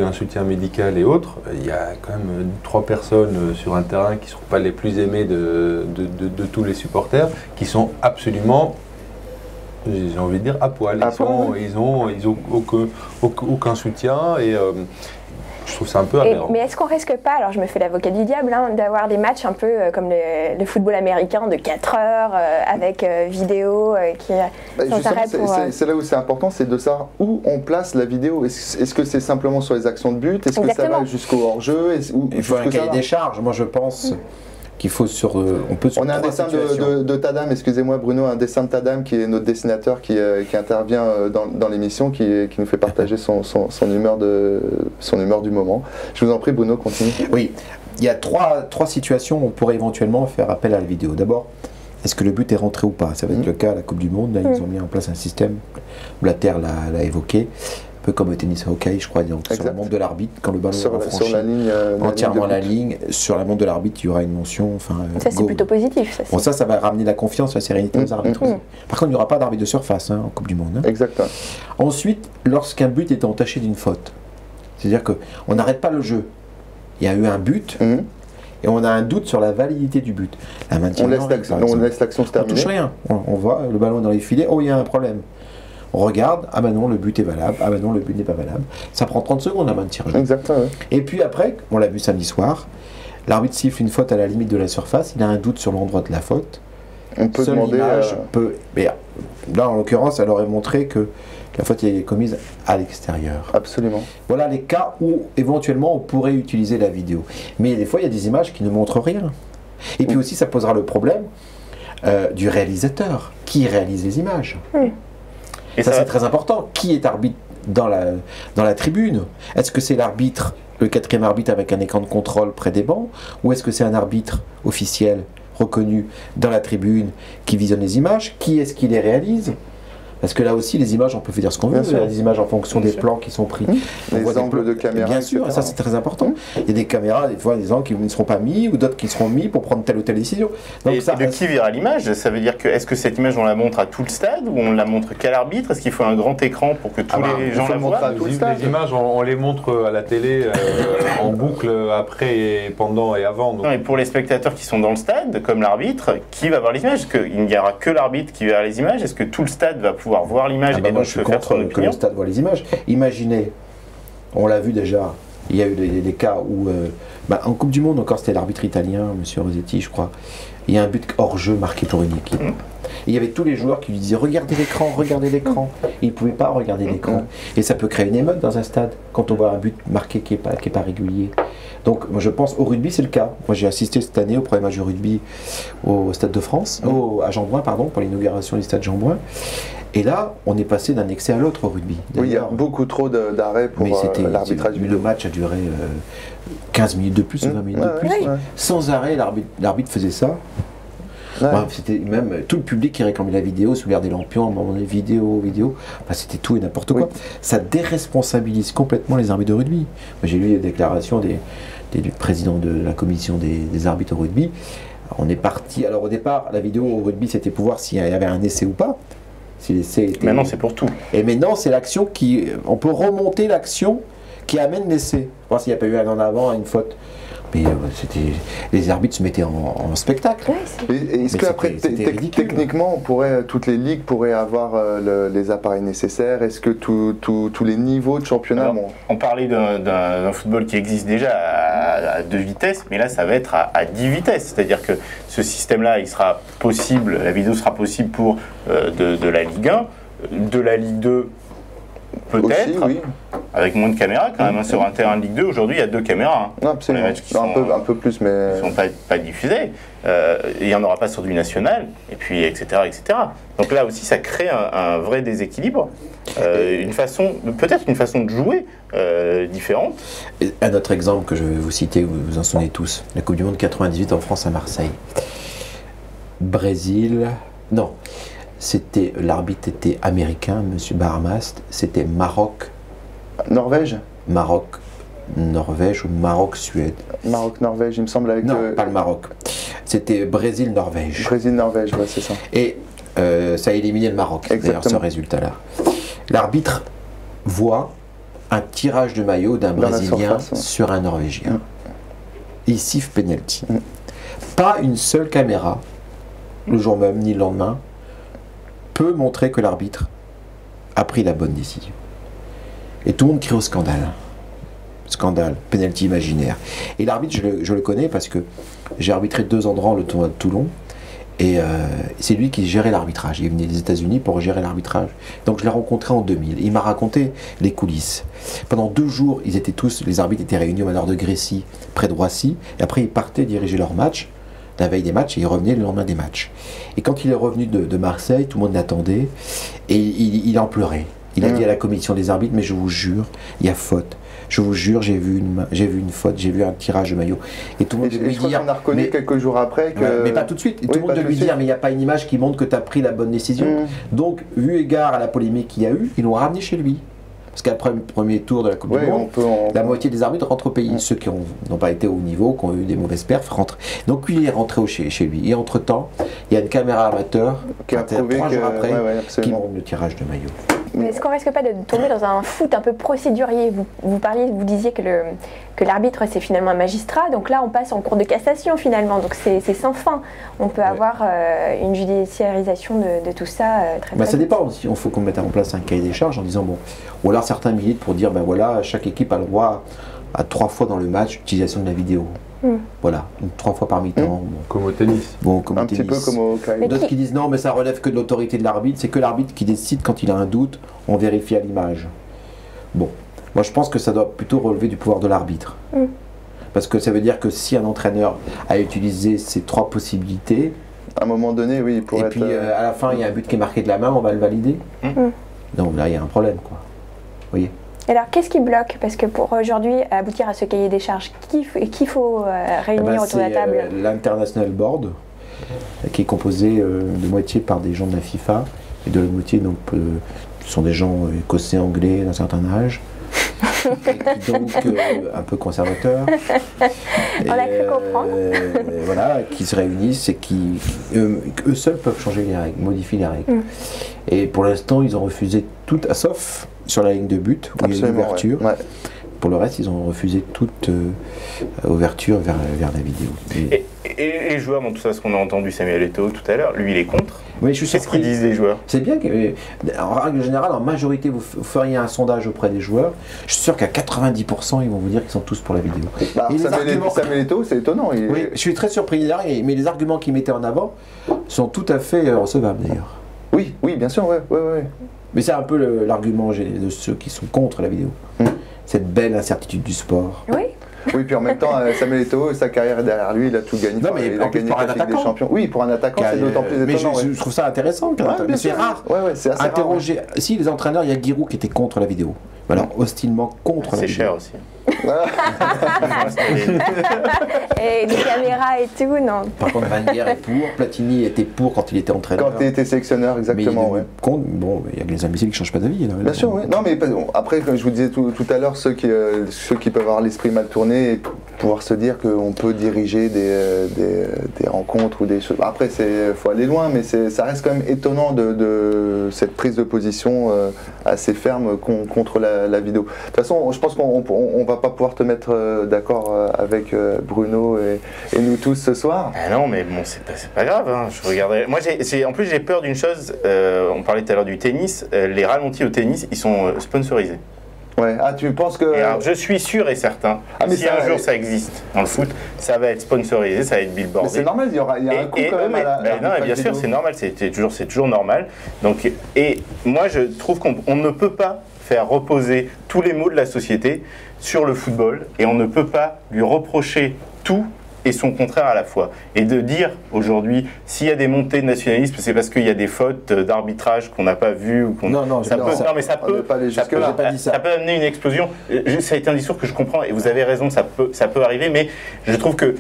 un soutien médical et autres, il y a quand même 3 personnes sur un terrain qui ne sont pas les plus aimées de tous les supporters, qui sont absolument, j'ai envie de dire, à poil. Ils ont aucun soutien et je trouve ça un peu aberrant.
Mais est-ce qu'on risque pas, alors je me fais l'avocat du diable, d'avoir des matchs un peu comme le football américain de 4 heures avec vidéo qui sans arrêt pour...
C'est là où c'est important, c'est de savoir où on place la vidéo. Est-ce que c'est simplement sur les actions de but? Est-ce que ça va jusqu'au hors-jeu?
Il faut un cahier des charges, moi je pense. Qu'il faut on
a un dessin de Tadam, excusez-moi Bruno, un dessin de Tadam qui est notre dessinateur qui intervient dans l'émission, qui nous fait partager son humeur du moment. Je vous en prie Bruno, continue.
Oui, il y a trois situations où on pourrait éventuellement faire appel à la vidéo. D'abord, est-ce que le but est rentré ou pas? Ça va être le cas à la Coupe du Monde, là ils ont mis en place un système, Blatter l'a évoqué. Un peu comme au tennis hockey, je crois, donc sur la montre de l'arbitre, quand le ballon sera franchi entièrement la ligne, sur la montre de l'arbitre, il y aura une mention.
Ça, c'est plutôt positif.
Ça va ramener la confiance, la sérénité aux arbitres. Par contre, il n'y aura pas d'arbitre de surface en Coupe du Monde.
Exactement.
Ensuite, lorsqu'un but est entaché d'une faute, c'est-à-dire qu'on n'arrête pas le jeu. Il y a eu un but. Et on a un doute sur la validité du but. On
laisse l'action se terminer.
On touche rien. On voit le ballon dans les filets. Oh, il y a un problème. On regarde, ah ben non, le but est valable, ah ben non, le but n'est pas valable. Ça prend 30 secondes à maintenir le jeu.
Exactement. Ouais.
Et puis après, on l'a vu samedi soir, l'arbitre siffle une faute à la limite de la surface, il a un doute sur l'endroit de la faute,
On peut
Seule
demander.
l'image peut. Mais là, en l'occurrence, elle aurait montré que la faute est commise à l'extérieur.
Absolument.
Voilà les cas où éventuellement on pourrait utiliser la vidéo. Mais des fois, il y a des images qui ne montrent rien. Et puis aussi, ça posera le problème du réalisateur. Qui réalise les images? Et ça, c'est très important. Qui est arbitre dans la tribune? Est-ce que c'est l'arbitre, le quatrième arbitre avec un écran de contrôle près des bancs? Ou est-ce que c'est un arbitre officiel reconnu dans la tribune qui visionne les images? Qui est-ce qui les réalise? Parce que là aussi, les images, on peut faire dire ce qu'on veut. Il y a des images en fonction des plans qui sont pris.
Les angles de caméra.
Bien sûr, ça c'est très important. Il y a des caméras, des fois, des angles qui ne seront pas mis ou d'autres qui seront mis pour prendre telle ou telle décision. Donc,
et de qui verra l'image? Ça veut dire que est-ce que cette image on la montre à tout le stade ou on la montre qu'à l'arbitre? Est-ce qu'il faut un grand écran pour que tous les gens la voient?
Les images, on les montre à la télé en boucle après, et pendant et avant. Donc.
Non, et pour les spectateurs qui sont dans le stade, comme l'arbitre, qui va voir les images? Est-ce qu'il n'y aura que l'arbitre qui verra les images? Est-ce que tout le stade va pouvoir voir l'image?
Moi, je suis contre que le stade voit les images. Imaginez, on l'a vu déjà, il y a eu des cas où, en Coupe du Monde, encore c'était l'arbitre italien, M. Rossetti, je crois, il y a un but hors jeu marqué pour une équipe. Et il y avait tous les joueurs qui lui disaient regardez l'écran, regardez l'écran. Et ils ne pouvaient pas regarder l'écran. Et ça peut créer une émeute dans un stade quand on voit un but marqué qui n'est pas régulier. Donc moi je pense au rugby c'est le cas. Moi j'ai assisté cette année au premier match de rugby au Stade de France, à Jean-Bouin pardon, pour l'inauguration du stade Jean-Bouin. Et là, on est passé d'un excès à l'autre au rugby.
Oui, il y a beaucoup trop d'arrêts pour l'arbitrage.
Le match a duré 15 minutes de plus ou 20 minutes de plus. Sans arrêt, l'arbitre faisait ça. C'était même tout le public qui réclamait la vidéo, sous l'air des lampions, à un moment donné, vidéo. C'était tout et n'importe quoi. Ça déresponsabilise complètement les arbitres de rugby. Moi, j'ai lu les déclarations du président de la commission des arbitres au rugby. On est parti. Alors au départ, la vidéo au rugby, c'était pour voir s'il y avait un essai ou pas.
Maintenant, c'est pour tout.
Et maintenant, c'est l'action qui. On peut remonter l'action qui amène l'essai. Voir s'il n'y a pas eu un en avant, une faute. Mais les arbitres se mettaient en spectacle.
Est-ce qu'après, techniquement, toutes les ligues pourraient avoir les appareils nécessaires? Est-ce que tous les niveaux de championnat
On parlait d'un football qui existe déjà à 2 vitesses, mais là, ça va être à 10 vitesses. C'est-à-dire que ce système-là, il sera possible, la vidéo sera possible pour de la Ligue 1, de la Ligue 2, peut-être, oui. Avec moins de caméras quand même. Sur un terrain de Ligue 2, aujourd'hui, il y a 2 caméras.
Absolument. Un peu plus, mais...
Ils ne sont pas diffusés. Il n'y en aura pas sur du national, et puis, etc., etc. Donc là aussi, ça crée un vrai déséquilibre. Peut-être une façon de jouer différente.
Un autre exemple que je vais vous citer, vous en souvenez tous, la Coupe du Monde 98 en France à Marseille. Brésil... Non. L'arbitre était américain, M. Bahamas, c'était Maroc.
Norvège?
Maroc, Norvège ou Maroc-Suède.
Maroc-Norvège, il me semble avec...
Non, pas le Maroc. C'était Brésil-Norvège.
Brésil-Norvège, ouais, c'est ça.
Et ça a éliminé le Maroc, d'ailleurs, ce résultat-là. L'arbitre voit un tirage de maillot d'un Brésilien sur un Norvégien. Il siffle penalty. Pas une seule caméra, le jour même ni le lendemain, peut montrer que l'arbitre a pris la bonne décision. Et tout le monde crie au scandale. Scandale, penalty imaginaire. Et l'arbitre, je le connais parce que j'ai arbitré 2 ans durant le tournoi de Toulon. Et c'est lui qui gérait l'arbitrage. Il venait des États-Unis pour gérer l'arbitrage. Donc je l'ai rencontré en 2000. Il m'a raconté les coulisses. Pendant 2 jours, les arbitres étaient réunis au manoir de Grécy, près de Roissy. Et après, ils partaient diriger leur match. La veille des matchs, et il revenait le lendemain des matchs. Et quand il est revenu de Marseille, tout le monde l'attendait, et il en pleurait. Il a dit à la commission des arbitres, mais je vous jure, il y a faute. Je vous jure, j'ai vu une faute, j'ai vu un tirage de maillot. Et tout le monde lui dire...
On a reconnu quelques jours après que...
mais pas tout de suite. Et tout le monde lui dire, mais il n'y a pas une image qui montre que tu as pris la bonne décision. Donc, vu égard à la polémique qu'il y a eu, ils l'ont ramené chez lui. Parce qu'après le premier tour de la Coupe du Monde, la moitié des arbitres rentrent au pays. Ceux qui n'ont pas été au haut niveau, qui ont eu des mauvaises perfs, rentrent. Donc lui, il est rentré chez lui. Et entre-temps, il y a une caméra amateur
qui a prouvé
3 jours après qui montre le tirage de maillot.
Mais est-ce qu'on risque pas de tomber dans un foot un peu procédurier? Vous disiez que l'arbitre c'est finalement un magistrat, donc là on passe en cours de cassation finalement, donc c'est sans fin. On peut avoir une judiciarisation de tout ça très
Ça dépend aussi, il faut qu'on mette en place un cahier des charges en disant bon, ou alors certains militent pour dire ben voilà, chaque équipe a le droit à 3 fois dans le match l'utilisation de la vidéo. Voilà, donc 3 fois par mi-temps. Bon.
Comme au tennis.
Bon, comme
Un
au
petit
tennis.
peu comme au carré.
D'autres qui disent non, mais ça relève que de l'autorité de l'arbitre, c'est que l'arbitre qui décide quand il a un doute, on vérifie à l'image. Bon, moi je pense que ça doit plutôt relever du pouvoir de l'arbitre. Parce que ça veut dire que si un entraîneur a utilisé ces 3 possibilités,
À un moment donné, oui, il pourrait
et
être.
puis à la fin il y a un but qui est marqué de la main, on va le valider. Donc là il y a un problème, quoi. Vous voyez.
Alors, qu'est-ce qui bloque? Parce que pour aujourd'hui aboutir à ce cahier des charges, qu'il faut réunir autour de la table?
L'International Board, qui est composé de moitié par des gens de la FIFA et de la moitié donc ce sont des gens écossais, anglais d'un certain âge. Et qui, donc un peu conservateurs.
On a cru comprendre.
Voilà, qui se réunissent et qui eux seuls peuvent changer les règles, modifier les règles. Et pour l'instant, ils ont refusé tout, sauf sur la ligne de but où il y a une ouverture.
Ouais.
Pour le reste, ils ont refusé toute ouverture vers la vidéo.
Et les joueurs, dans tout ça, ce qu'on a entendu Samuel Eto'o tout à l'heure, lui il est contre.
Oui, je suis
Qu'est-ce
surpris.
qu'ils disent les joueurs?
C'est bien que, en règle générale, en majorité, vous feriez un sondage auprès des joueurs. Je suis sûr qu'à 90%, ils vont vous dire qu'ils sont tous pour la vidéo.
Bah,
Et les arguments-
Samuel Eto'o, c'est étonnant.
Oui, je suis très surpris là, mais les arguments qu'ils mettaient en avant sont tout à fait recevables d'ailleurs.
Oui, bien sûr, ouais.
Mais c'est un peu l'argument de ceux qui sont contre la vidéo. Cette belle incertitude du sport.
Oui.
Oui, puis en même temps, Samuel Eto'o, sa carrière est derrière lui, il a tout gagné.
Non, mais
il
en
a
plus,
gagné
pour un
la Ligue des
attaquant.
Champions. Oui, pour un attaquant, c'est d'autant plus
Mais
étonnant.
je trouve ça intéressant.
bien
Mais c'est
sûr.
rare.
Ouais, c'est assez rare.
Interroger. Si les entraîneurs, il y a Giroud qui était contre la vidéo. Voilà, hostilement contre la
C'est
vidéo.
cher aussi.
Et des caméras et tout, non.
Par contre, Van Gaal est pour, Platini était pour quand il était entraîneur.
Quand tu étais sélectionneur, exactement,
mais
ouais.
Bon, il y a les imbéciles qui ne changent pas d'avis. Là.
Bien sûr, oui. Non, mais après, comme je vous disais tout à l'heure, ceux qui peuvent avoir l'esprit mal tourné et pouvoir se dire qu'on peut diriger des rencontres ou des choses. Après, il faut aller loin, mais ça reste quand même étonnant de cette prise de position assez ferme contre la vidéo. De toute façon, je pense qu'on va pas pouvoir te mettre d'accord avec Bruno et nous tous ce soir.
Ah non, mais bon, c'est pas grave. Hein. Je regardais. Moi, en plus, j'ai peur d'une chose. On parlait tout à l'heure du tennis. Les ralentis au tennis, ils sont sponsorisés.
Ouais. Ah, tu penses que.
Et alors, je suis sûr et certain.
Mais
si un jour ça existe dans le foot, ça va être sponsorisé, ça va être billboardé.
Mais c'est normal, il y a un coût quand même à la.
Non, bien sûr, c'est normal. C'est toujours normal. Donc, et moi, je trouve qu'on ne peut pas faire reposer tous les maux de la société sur le football et on ne peut pas lui reprocher tout et son contraire à la fois. Et de dire aujourd'hui, s'il y a des montées de nationalisme, c'est parce qu'il y a des fautes d'arbitrage qu'on n'a pas vues ou qu'on. Ça peut amener une explosion. Ça a été un discours que je comprends et vous avez raison, ça peut arriver, mais je trouve que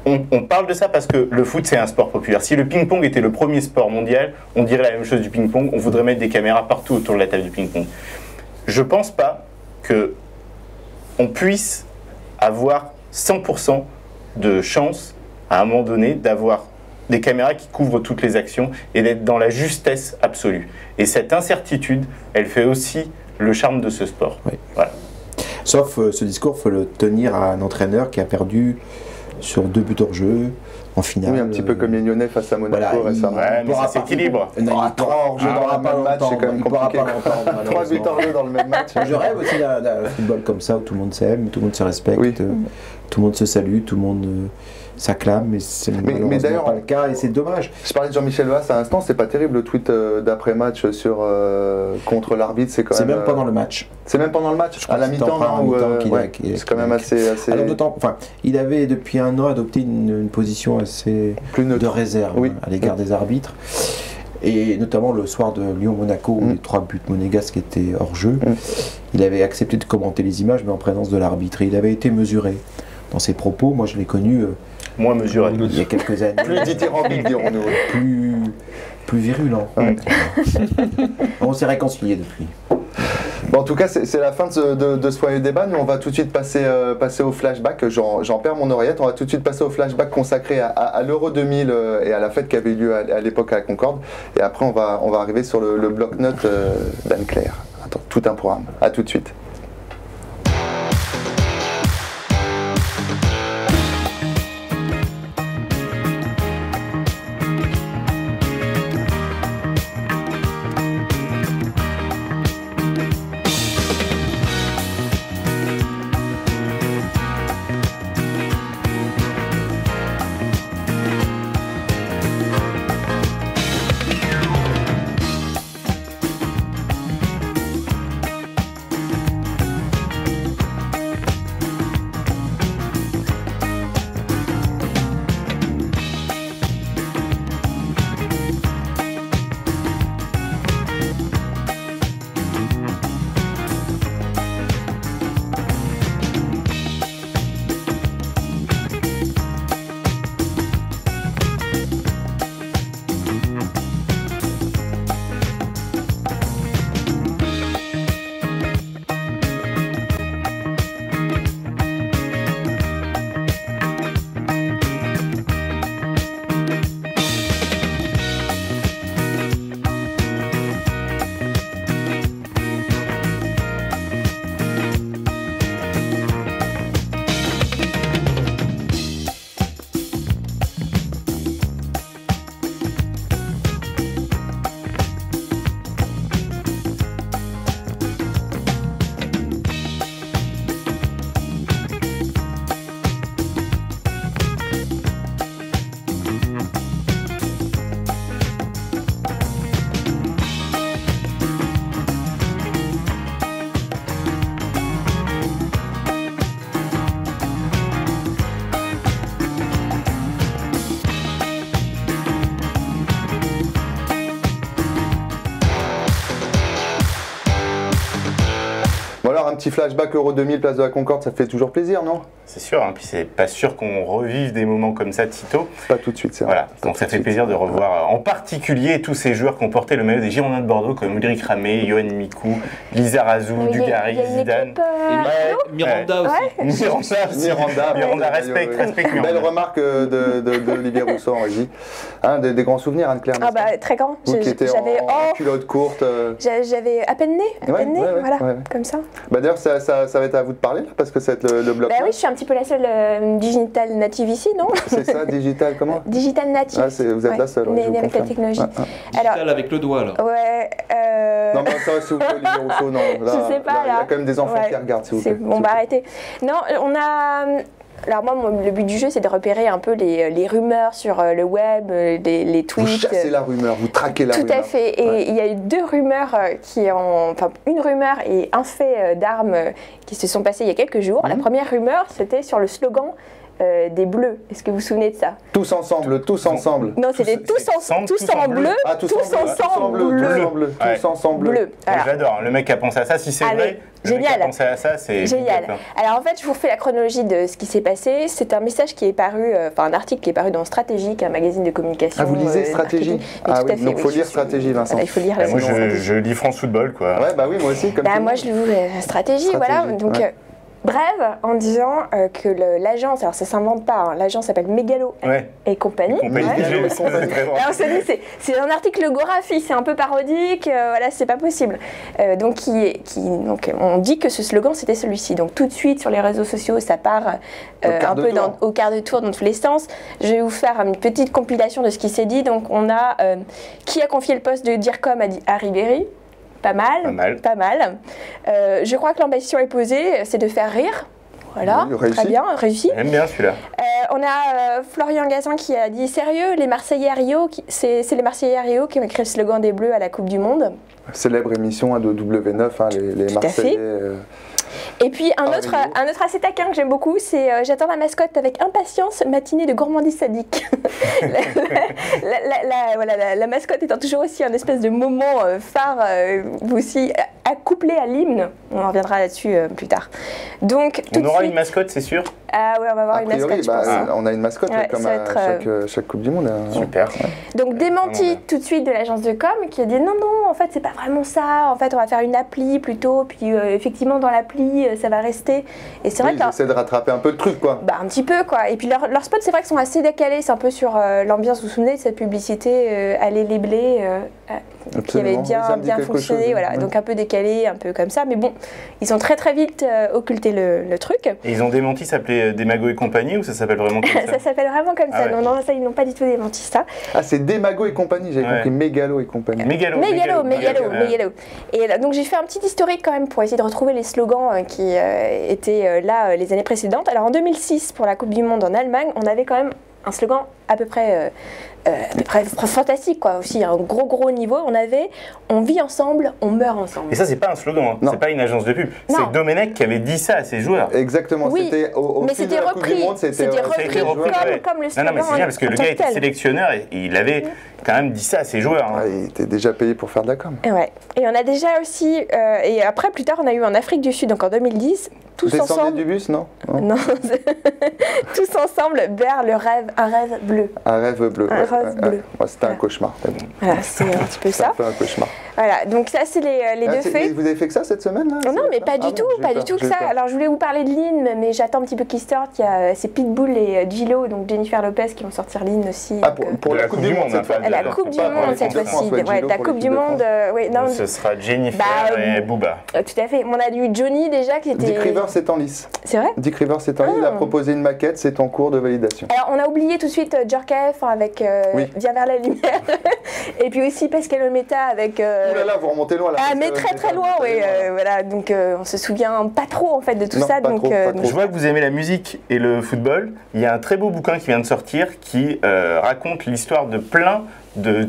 on parle de ça parce que le foot c'est un sport populaire. Si le ping-pong était le premier sport mondial, on dirait la même chose du ping-pong, on voudrait mettre des caméras partout autour de la table du ping-pong. Je pense pas que on puisse avoir 100% de chance à un moment donné d'avoir des caméras qui couvrent toutes les actions et d'être dans la justesse absolue. Et cette incertitude, elle fait aussi le charme de ce sport.
Oui.
Voilà.
Sauf ce discours, il faut le tenir à un entraîneur qui a perdu sur 2 buts hors jeu en finale.
Oui, un petit peu comme les Lyonnais face à Monaco récemment.
Ouais, mais ça s'équilibre.
3 hors jeu dans le même match, c'est quand même compliqué. 3 buts hors jeu dans le même match.
Je rêve aussi d'un football comme ça où tout le monde s'aime, tout le monde se respecte, tout le monde se salue, tout le monde s'acclame, mais c'est malheureusement pas le cas et c'est dommage.
Je parlais de Jean-Michel Aulas à l'instant, c'est pas terrible le tweet d'après-match contre l'arbitre, c'est quand même.
C'est même pendant le match.
C'est même pendant le match, à la mi-temps, c'est quand même assez.
Alors il avait depuis un an adopté une position assez de réserve à l'égard des arbitres. Et notamment le soir de Lyon-Monaco, où les 3 buts monégasques étaient hors jeu, il avait accepté de commenter les images, mais en présence de l'arbitre. Et il avait été mesuré dans ses propos. Moi, je l'ai connu
moins mesuré
il y a quelques années.
Plus dithyrambique, dirons-nous.
Plus virulent. On s'est réconciliés depuis.
Bon, en tout cas, c'est la fin de ce foyer débat. Nous, on va tout de suite passer au flashback. J'en perds mon oreillette. On va tout de suite passer au flashback consacré à l'Euro 2000 et à la fête qui avait eu lieu à l'époque à la Concorde. Et après, on va arriver sur le bloc-notes d'Anne-Claire. Attends, tout un programme. À tout de suite. petit flashback Euro 2000, place de la Concorde, ça fait toujours plaisir, non?
C'est sûr, hein, puis c'est pas sûr qu'on revive des moments comme ça, Tito.
Pas tout de suite, c'est vrai.
Voilà, donc ça fait plaisir de revoir en particulier tous ces joueurs qui ont porté le maillot des Girondins de Bordeaux, comme Ulrich Ramé, Johan Mikou, Lizarazu, Dugarry, Zidane.
Miranda aussi.
Miranda, respect.
Belle remarque d'Olivier Rousseau en régie. Hein, des grands souvenirs, Anne-Claire.
Ah bah très grand.
Vous qui étiez en culotte courte.
J'avais à peine né, voilà, comme ça.
Bah d'ailleurs, ça va être à vous de parler, là, parce que c'est le bloc.
Bah oui, je suis un petit peu la seule digital native ici, non?
C'est ça, digital comment?
Digital native.
Ah, vous êtes la seule,
mais avec la technologie.
Digital avec le doigt, là.
Ouais.
Non, mais ça, s'il vous plaît, Olivier Rousseau, non. Là,
je sais pas, là.
Il y a quand même des enfants qui regardent, s'il vous plaît.
Bon, bah arrêtez. Non, on a... Alors moi, le but du jeu, c'est de repérer un peu les rumeurs sur le web, les tweets.
Vous chassez la rumeur, vous traquez la rumeur.
Tout à fait. Et il y a eu deux rumeurs enfin une rumeur et un fait d'armes qui se sont passés il y a quelques jours. La première rumeur, c'était sur le slogan des Bleus. Est-ce que vous vous souvenez de ça?
Tous ensemble, tous ensemble.
Non, c'était tous en bleu, tous ensemble bleu.
Tous ensemble bleu.
J'adore, le mec qui a pensé à ça, si c'est vrai. Le mec qui a pensé à ça, c'est
génial. Alors en fait, je vous refais la chronologie de ce qui s'est passé. C'est un message qui est paru, un article qui est paru dans Stratégique, un magazine de communication.
Ah, vous lisez Stratégie?
Ah oui,
donc il faut lire Stratégie, Vincent.
Il faut lire la
Moi, je lis France Football, quoi.
Ouais, bah oui, moi aussi.
Moi, je lis Stratégie, voilà. Donc, bref, en disant que l'agence, alors ça s'invente pas, hein, l'agence s'appelle Mégalo et compagnie.
Alors
on se dit, c'est un article Gorafi, c'est un peu parodique, voilà, c'est pas possible. Donc on dit que ce slogan c'était celui-ci. Donc tout de suite sur les réseaux sociaux, ça part un peu au quart de tour dans tous les sens. Je vais vous faire une petite compilation de ce qui s'est dit. Donc on a qui a confié le poste de DIRCOM à Ribéry. Pas mal. Je crois que l'ambition est posée, c'est de faire rire. Voilà, très bien, réussi.
J'aime bien celui-là.
On a Florian Gazan qui a dit sérieux, les Marseillais à Rio, c'est les Marseillais à Rio qui ont écrit le slogan des Bleus à la Coupe du Monde.
Célèbre émission de W9, hein, les Marseillais.
Et puis un autre assez taquin que j'aime beaucoup, c'est j'attends la mascotte avec impatience, matinée de gourmandise sadique. la mascotte étant toujours aussi un espèce de moment phare, aussi accouplé à l'hymne. On en reviendra là-dessus plus tard. Donc,
on aura une mascotte, c'est sûr?
Ah oui, on va avoir une mascotte, je pense.
On a une mascotte comme à chaque Coupe du Monde.
Super.
Donc démenti tout de suite de l'agence de com qui a dit non, en fait c'est pas vraiment ça, en fait on va faire une appli plutôt, puis effectivement dans l'appli ça va rester. Et c'est vrai
qu'ils essaient de rattraper un peu le truc, quoi.
Un petit peu, quoi. Et puis leurs spots, c'est vrai qu'ils sont assez décalés, c'est un peu sur l'ambiance. Vous vous souvenez de cette publicité Allez les blés qui avait bien fonctionné, voilà. Donc un peu décalé, un peu comme ça, mais bon, ils ont très vite occulté le truc.
Et ils ont démenti, ça s'appelait Démago et compagnie, ou ça s'appelle vraiment comme ça?
Ça s'appelle vraiment comme ça. Non, ça ils n'ont pas du tout démenti ça.
Ah, c'est Démago et compagnie, j'avais compris Mégalo et compagnie.
Mégalo. Et là, donc j'ai fait un petit historique quand même pour essayer de retrouver les slogans qui étaient là les années précédentes. Alors en 2006 pour la Coupe du Monde en Allemagne, on avait quand même un slogan à peu près fantastique, quoi, aussi un gros niveau. On avait on vit ensemble, on meurt ensemble.
Et ça c'est pas un slogan, hein. C'est pas une agence de pub. C'est Domenech qui avait dit ça à ses joueurs.
Exactement.
Oui,
c'était
mais c'était repris. C'était repris comme le slogan.
Non mais c'est bien parce que le gars était sélectionneur et il avait quand même dit ça à ses joueurs. Hein.
Il était déjà payé pour faire de la com.
Ouais. Et on a déjà aussi et après plus tard on a eu en Afrique du Sud, donc en 2010. Tous ensemble
du bus, non.
Tous ensemble vers un rêve bleu.
Un rêve bleu.
Un rêve bleu.
C'était un cauchemar.
Voilà, c'est un petit peu ça.
C'est un peu un cauchemar.
Voilà, donc ça c'est les deux faits.
Vous avez fait que ça cette semaine là?
Non, mais pas du tout que ça. Alors je voulais vous parler de l'hymne, mais j'attends un petit peu qu'il sorte. Il y a c'est Pitbull et Gillo, donc Jennifer Lopez qui vont sortir l'hymne aussi.
Ah, pour la Coupe du Monde cette fois.
La Coupe du Monde cette fois-ci. Ouais, la Coupe du Monde.
Ce sera Jennifer et Booba.
Tout à fait. On a eu Johnny déjà qui était.
Dick Rivers est en lice.
C'est vrai?
Dick Rivers est en lice. Il a proposé une maquette, c'est en cours de validation.
Alors on a oublié tout de suite Djorkaeff avec Viens vers la lumière. Et puis aussi Pascal Olmeta avec.
Ouh là là, vous remontez loin là.
Ah, mais très loin, oui. Voilà, donc on se souvient pas trop en fait de tout ça. Donc,
je vois que vous aimez la musique et le football. Il y a un très beau bouquin qui vient de sortir qui raconte l'histoire de plein de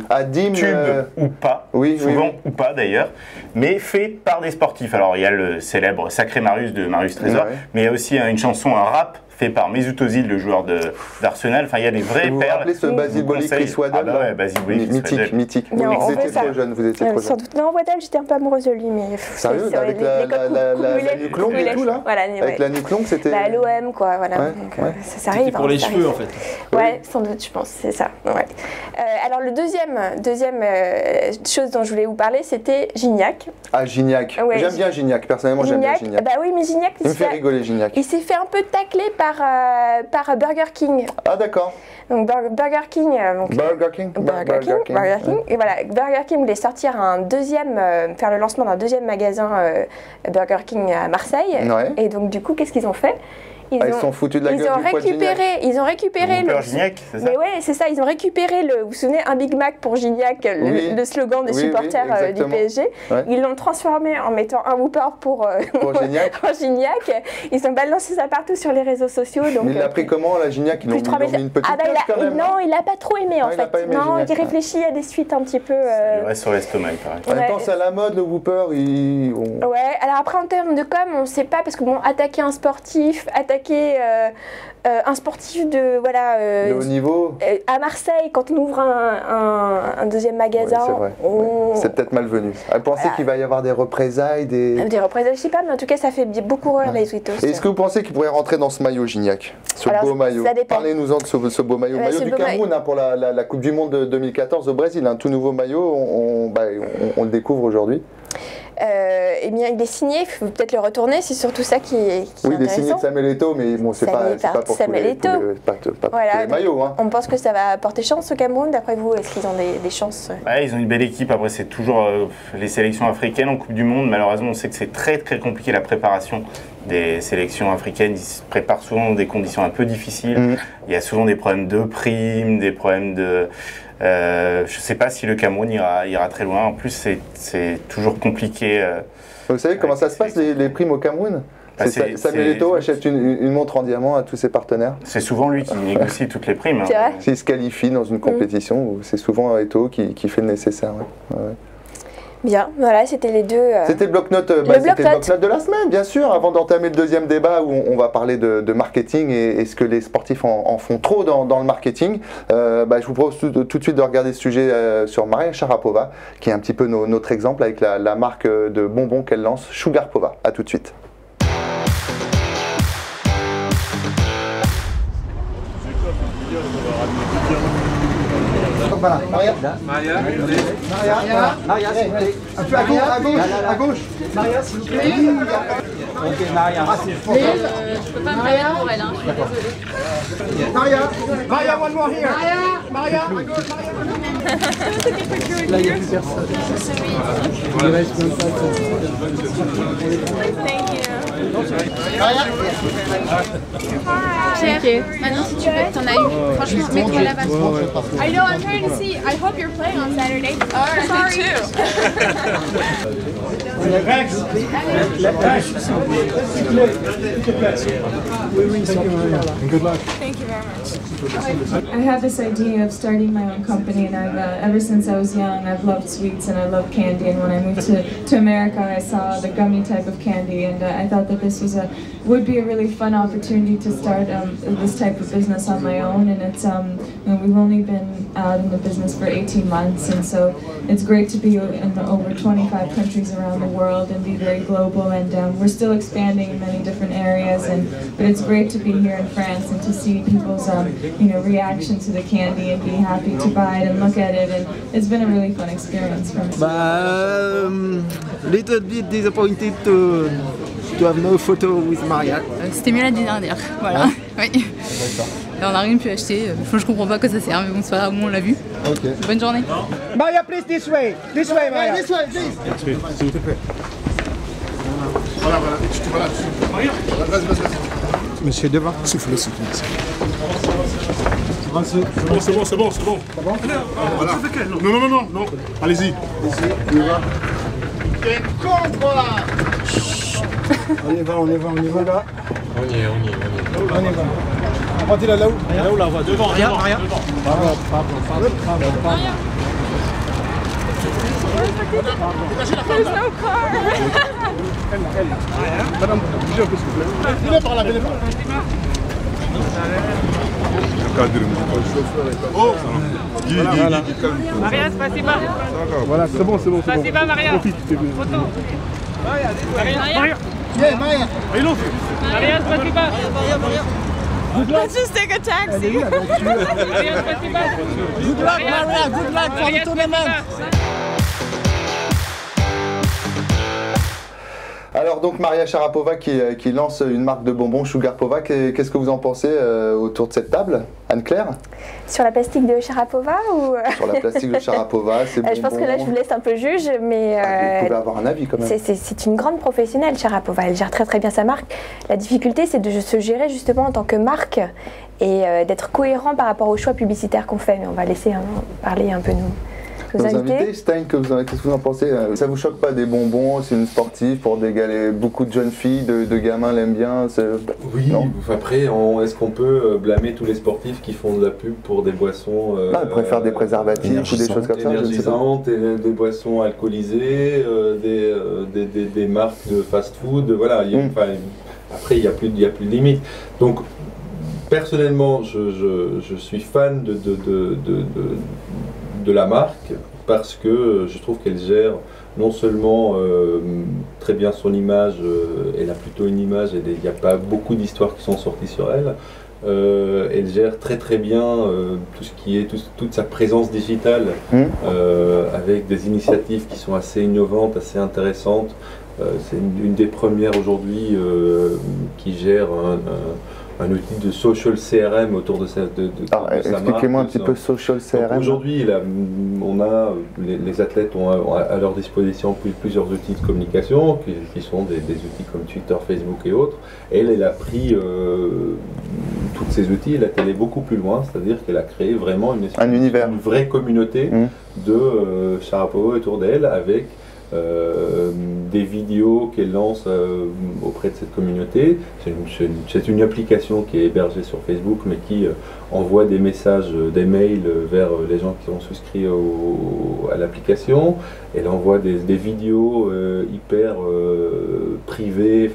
tube ou pas, souvent ou pas d'ailleurs, mais fait par des sportifs. Alors il y a le célèbre Sacré Marius de Marius Trésor, mais il y a aussi une chanson, un rap fait par Mesut Özil, le joueur d'Arsenal. Enfin, il y a des vraies perles.
Vous vous rappelez ce Basile Boli, Chris Waddle?
Ah bah ouais, Basile Boli,
mythique. Vous étiez trop jeune, vous étiez trop jeune.
Sans doute. Non, Waddle, j'étais un peu amoureuse de lui, mais...
Sérieux, avec la nuque longue et tout, là?
Voilà,
avec la nuque longue, c'était...
Bah, l'OM, quoi, voilà. Donc, ça arrive.
C'était pour les cheveux, en fait.
Ouais, sans doute, je pense, c'est ça. Ouais. Alors, le deuxième chose dont je voulais vous parler, c'était Gignac.
Ah, Gignac.
Ouais,
j'aime bien Gignac, personnellement, j'aime bien Gignac.
Bah oui, mais Gignac...
Il me fait rigoler, Gignac.
Il s'est fait un peu tacler par Burger King.
Ah d'accord.
Donc Burger King. Et voilà, Burger King voulait sortir faire le lancement d'un deuxième magasin BurgerKing à Marseille. Ouais. Et donc du coup, qu'est-ce qu'ils ont fait?
Ils sont foutus de la gueule du poids de Gignac.
Ils ont récupéré le
Gignac, c'est ça?
Mais ouais, c'est ça. Ils ont récupéré vous vous souvenez, un Big Mac pour Gignac, le slogan des supporters du PSG. Ouais. Ils l'ont transformé en mettant un Whopper pour Gignac. Ils ont balancé ça partout sur les réseaux sociaux. Donc,
mais il l'a pris comment, la Gignac? Ils l'ont mis une petite claque quand même.
Non, il l'a pas trop aimé en fait. Non, il réfléchit à des suites un petit peu.
Il reste sur l'estomac, il paraît.
En même temps, c'est à la mode le Whopper.
Ouais. Alors après, en termes de com, on ne sait pas parce que bon, attaquer un sportif, un sportif de
haut niveau
à Marseille, quand on ouvre un deuxième magasin,
c'est peut-être malvenu. Elle pensait qu'il va y avoir des représailles, des
représailles, je sais pas, mais en tout cas ça fait beaucoup rire les tweetos.
Est-ce que vous pensez qu'il pourrait rentrer dans ce maillot, Gignac, ce beau maillot? Parlez-nous-en de ce beau maillot, maillot du Cameroun pour la Coupe du Monde de 2014 au Brésil, un tout nouveau maillot. On le découvre aujourd'hui.
Eh bien, il est signé, il faut peut-être le retourner, c'est surtout ça qui est
oui, il est signé de Samuel Eto'o, mais bon, c'est pas pour
Samuel
tous les maillots. Hein.
On pense que ça va porter chance au Cameroun, d'après vous? Est-ce qu'ils ont des chances?
Ils ont une belle équipe, après c'est toujours les sélections africaines en Coupe du Monde, malheureusement on sait que c'est très très compliqué la préparation des sélections africaines, ils se préparent souvent dans des conditions un peu difficiles, il y a souvent des problèmes de primes, des problèmes de... je ne sais pas si le Cameroun ira très loin. En plus, c'est toujours compliqué.
Vous savez comment ça se passe, les primes au Cameroun? Samuel Eto'o achète une montre en diamant à tous ses partenaires.
C'est souvent lui qui négocie toutes les primes.
C'est vrai.
S'il se qualifie dans une compétition, c'est souvent Eto'o qui fait le nécessaire. Ouais.
Bien, voilà, c'était les deux.
C'était le bloc-notes de la semaine, bien sûr, avant d'entamer le deuxième débat où on va parler de marketing et ce que les sportifs en font trop dans le marketing. Je vous propose tout de suite de regarder ce sujet sur Maria Sharapova, qui est un petit peu notre exemple avec la marque de bonbons qu'elle lance, Sugarpova. À tout de suite. Voilà, Maria, s'il vous plaît. Un peu à gauche. Maria, s'il vous plaît. Ok, Maria.
Je peux pas me permettre pour elle, hein. Je suis désolée.
Maria, one more here. Maria, à gauche. Là, il n'y a plus personne. Il reste comme ça.
Thank you.
Maria.
Pierre, maintenant si tu veux, t'en as eu. Franchement, mets-toi là-bas. I know, I'm trying to see. I hope you're playing on Saturday. Oh, sorry.
Good luck.
Thank you very much. I have this idea of starting my own company, and I've ever since I was young, I've loved sweets and I love candy. And when I moved to America, I saw the gummy type of candy, and I thought that this would be a really fun opportunity to start this type of business on my own. And it's we've only been out in the business for 18 months, and so it's great to be in over 25 countries around the world and be very global. And we're still expanding in many different areas, but it's great to be here in France and to see people's reaction to the candy and be happy to buy it and look at it, and it's been a really fun experience for me.
Little bit disappointed to have no photo with Maria.
C'était mieux l'année dernière, voilà. Oui. Et on n'a rien pu acheter. Je comprends pas à quoi ça sert, mais bon, c'est pas grave, au moins on l'a vu.
Okay.
Bonne journée.
Maria, please, this way, Maria.
This way, please. S'il te plaît. Voilà. Maria.
Monsieur devant.
Souffle.
C'est bon.
Voilà.
Non. Allez-y.
On y va. Quel con, quoi.
On y va.
On y est.
On y va. Partez là-haut.
Là-haut, là, devant.
Maria.
Devant.
There's no car.
Madame, bougez un peu s'il vous plaît. Venez par là, venez par là. Oh,
Maria, спасибо.
Voilà, c'est bon, c'est bon.
Спасибо, Maria.
Profite, c'est bon.
Photo. Maria.
Yeah, Maya.
Maria, спасибо.
Let's just take a taxi.
Maria, спасибо.
Good luck, Maria. Good luck for the tournament.
Alors donc Maria Sharapova qui lance une marque de bonbons Sugarpova, qu'est-ce que vous en pensez autour de cette table, Anne-Claire?
Sur la plastique de Sharapova ou
Sur la plastique de Sharapova, c'est bonbons.
Je pense que là je vous laisse un peu juge, mais
vous pouvez avoir un avis quand même.
C'est une grande professionnelle, Sharapova, elle gère très très bien sa marque. La difficulté c'est de se gérer justement en tant que marque et d'être cohérent par rapport aux choix publicitaires qu'on fait, mais on va laisser parler un peu
Nos invités, Stein, qu'est-ce que vous en pensez? Ça vous choque pas des bonbons? C'est une sportive pour dégaler beaucoup de jeunes filles, de gamins l'aiment bien?
Oui, après, est-ce qu'on peut blâmer tous les sportifs qui font de la pub pour des boissons
ils préfèrent des préservatifs ou des choses comme ça,
énergisantes, des boissons alcoolisées, des marques de fast-food, voilà. Après, il n'y a plus de limite. Donc, personnellement, je suis fan de la marque parce que je trouve qu'elle gère non seulement très bien son image, elle a plutôt une image, il n'y a pas beaucoup d'histoires qui sont sorties sur elle, elle gère très très bien tout ce qui est toute sa présence digitale avec des initiatives qui sont assez innovantes, assez intéressantes. C'est une des premières aujourd'hui qui gère un outil de social CRM autour de sa marque.
Expliquez-moi un petit peu social CRM.
Aujourd'hui, les athlètes ont à leur disposition plusieurs outils de communication qui sont des outils comme Twitter, Facebook et autres. Elle a pris tous ces outils, elle est allée beaucoup plus loin, c'est-à-dire qu'elle a créé vraiment une vraie communauté de Sharapova autour d'elle avec des vidéos qu'elle lance auprès de cette communauté. C'est une application qui est hébergée sur Facebook mais qui envoie des messages, des mails vers les gens qui sont souscrits à l'application. Elle envoie des vidéos hyper privées,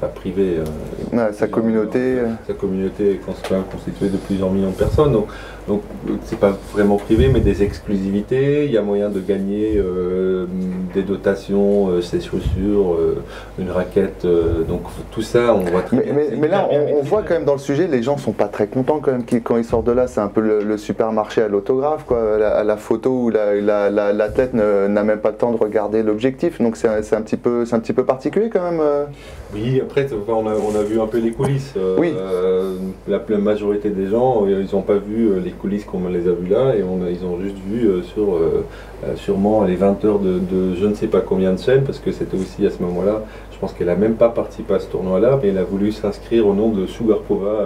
sa communauté.
Sa communauté est constituée de plusieurs millions de personnes. Donc c'est pas vraiment privé mais des exclusivités. Il y a moyen de gagner des dotations, ses chaussures, une raquette. Donc tout ça, on voit très bien.
Mais là, on voit quand même dans le sujet, les gens sont pas très contents quand même quand ils sortent de là. C'est un peu le supermarché à l'autographe, quoi, à la photo où l'athlète n'a même pas le temps de regarder l'objectif. Donc c'est un petit peu particulier quand même.
Oui, après on a vu un peu les coulisses. La majorité des gens, ils n'ont pas vu les coulisses comme on les a vues là, et ils ont juste vu sûrement les 20 heures de je ne sais pas combien de chaînes, parce que c'était aussi à ce moment-là, je pense qu'elle n'a même pas participé à ce tournoi-là, mais elle a voulu s'inscrire au nom de Sugarpova.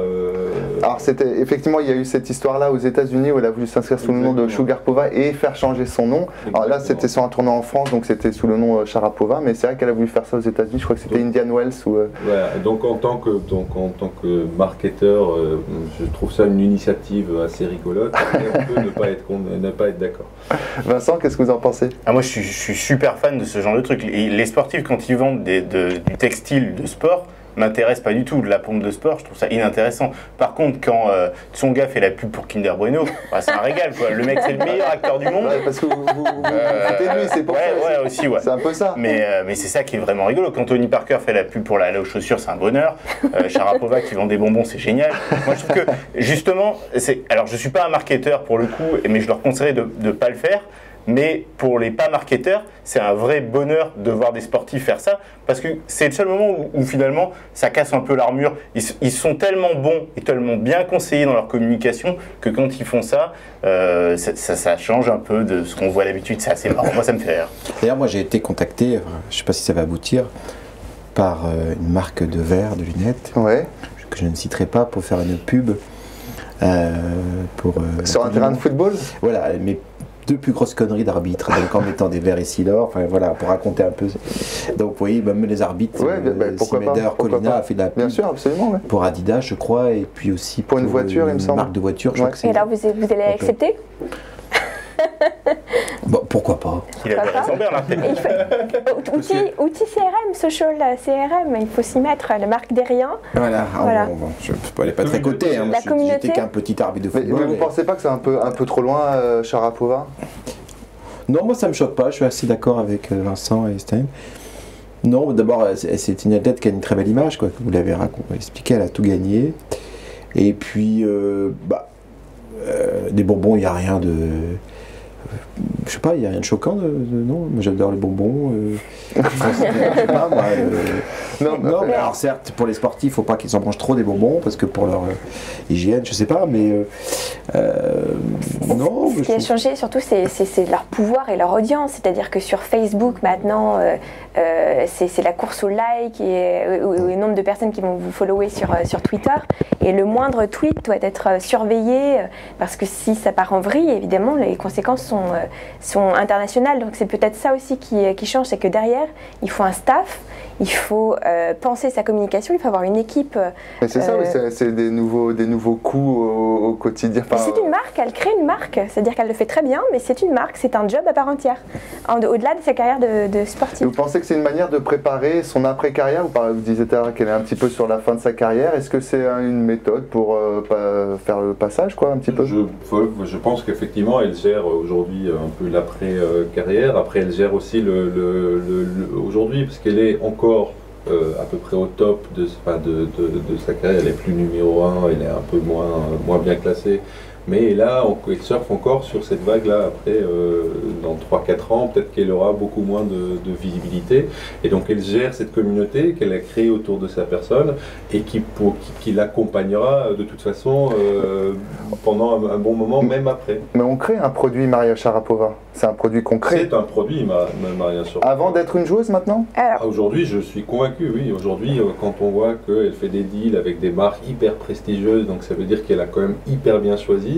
Alors effectivement, il y a eu cette histoire-là aux États-Unis où elle a voulu s'inscrire sous le nom de Sugarpova et faire changer son nom. Alors là, c'était sur un tournoi en France, donc c'était sous le nom Sharapova, mais c'est vrai qu'elle a voulu faire ça aux États-Unis. Je crois que c'était Indian Wells.
Voilà, donc en tant que marketeur, je trouve ça une initiative assez rigolote, mais on peut ne pas être d'accord.
Vincent, qu'est-ce que vous en pensez?
Moi, je suis super fan de ce genre de trucs. Les sportifs, quand ils vendent du textile de sport, m'intéresse pas du tout. De la pompe de sport, je trouve ça inintéressant. Par contre, quand Tsonga fait la pub pour Kinder Bueno, c'est un régal, quoi. Le mec, c'est le meilleur acteur du monde.
Parce que vous lui, c'est pour ça
aussi.
C'est un peu ça.
Mais c'est ça qui est vraiment rigolo. Quand Tony Parker fait la pub pour la aux chaussures, c'est un bonheur. Sharapova qui vend des bonbons, c'est génial. Moi, je trouve que, justement, alors je suis pas un marketeur pour le coup, mais je leur conseillerais de ne pas le faire. Mais pour les pas marketeurs, c'est un vrai bonheur de voir des sportifs faire ça, parce que c'est le seul moment où finalement ça casse un peu l'armure. Ils sont tellement bons et tellement bien conseillés dans leur communication que quand ils font ça, ça change un peu de ce qu'on voit d'habitude. C'est assez marrant. Moi, ça me fait rire.
D'ailleurs, moi j'ai été contacté, je ne sais pas si ça va aboutir, par une marque de verre, de lunettes, que je ne citerai pas, pour faire une pub.
Sur un terrain de football.
Voilà, mais deux plus grosses conneries d'arbitres, donc en mettant des verres et Silor, enfin voilà, pour raconter un peu. Donc vous voyez, même les arbitres, Siméder, Colina a fait de la pub.
Bien sûr, absolument.
Pour Adidas, je crois, et puis aussi
pour une voiture, il me semble.
Marque de voiture, je crois que c'est.
Et alors vous allez accepter?
Bon, pourquoi pas?
Il a raison, Bernard.
Outil CRM, social CRM, il faut s'y mettre, la marque des riens.
Voilà,
Voilà.
Bon, je peux aller pas très côté. Hein.
La communauté.
J'étais qu'un petit arbitre de
Mais
football.
vous pensez pas que c'est un peu trop loin, Sharapova?
Non, moi ça me choque pas, je suis assez d'accord avec Vincent et Stein. Non, d'abord, c'est une athlète qui a une très belle image, quoi, que vous l'avez expliqué, elle a tout gagné. Et puis, des bonbons, il n'y a rien de. Je sais pas, il n'y a rien de choquant, non? Moi j'adore les bonbons. Je sais pas, moi, non, mais alors certes, pour les sportifs, il ne faut pas qu'ils s'en mangent trop des bonbons, parce que pour leur hygiène, je sais pas, mais non.
Ce qui a changé surtout, c'est leur pouvoir et leur audience. C'est-à-dire que sur Facebook, maintenant, c'est la course au like et au nombre de personnes qui vont vous follower sur Twitter. Et le moindre tweet doit être surveillé, parce que si ça part en vrille, évidemment, les conséquences sont internationales. Donc c'est peut-être ça aussi qui change, c'est que derrière, il faut un staff, il faut penser sa communication, il faut avoir une équipe.
Mais c'est ça, c'est des nouveaux coups au quotidien.
Enfin, c'est une marque, elle crée une marque, c'est-à-dire qu'elle le fait très bien, mais c'est une marque, c'est un job à part entière, au-delà de sa carrière de sportive.
Vous pensez que c'est une manière de préparer son après-carrière? Vous disiez tout à l'heure qu'elle est un petit peu sur la fin de sa carrière. Est-ce que c'est une méthode pour faire le passage, quoi, un petit peu?
Je pense qu'effectivement, elle gère aujourd'hui un peu l'après-carrière. Après, elle gère aussi aujourd'hui, parce qu'elle est encore à peu près au top de sa carrière. Elle est plus numéro 1, elle est un peu moins bien classée. Mais là, elle surfe encore sur cette vague-là. Après, dans 3-4 ans, peut-être qu'elle aura beaucoup moins de visibilité. Et donc, elle gère cette communauté qu'elle a créée autour de sa personne et qui l'accompagnera de toute façon pendant un bon moment, même après.
Mais on crée un produit, Maria Sharapova. C'est un produit concret.
C'est un produit, Maria Sharapova.
Avant d'être une joueuse, maintenant?
Aujourd'hui, je suis convaincu, oui. Aujourd'hui, quand on voit qu'elle fait des deals avec des marques hyper prestigieuses, donc ça veut dire qu'elle a quand même hyper bien choisi.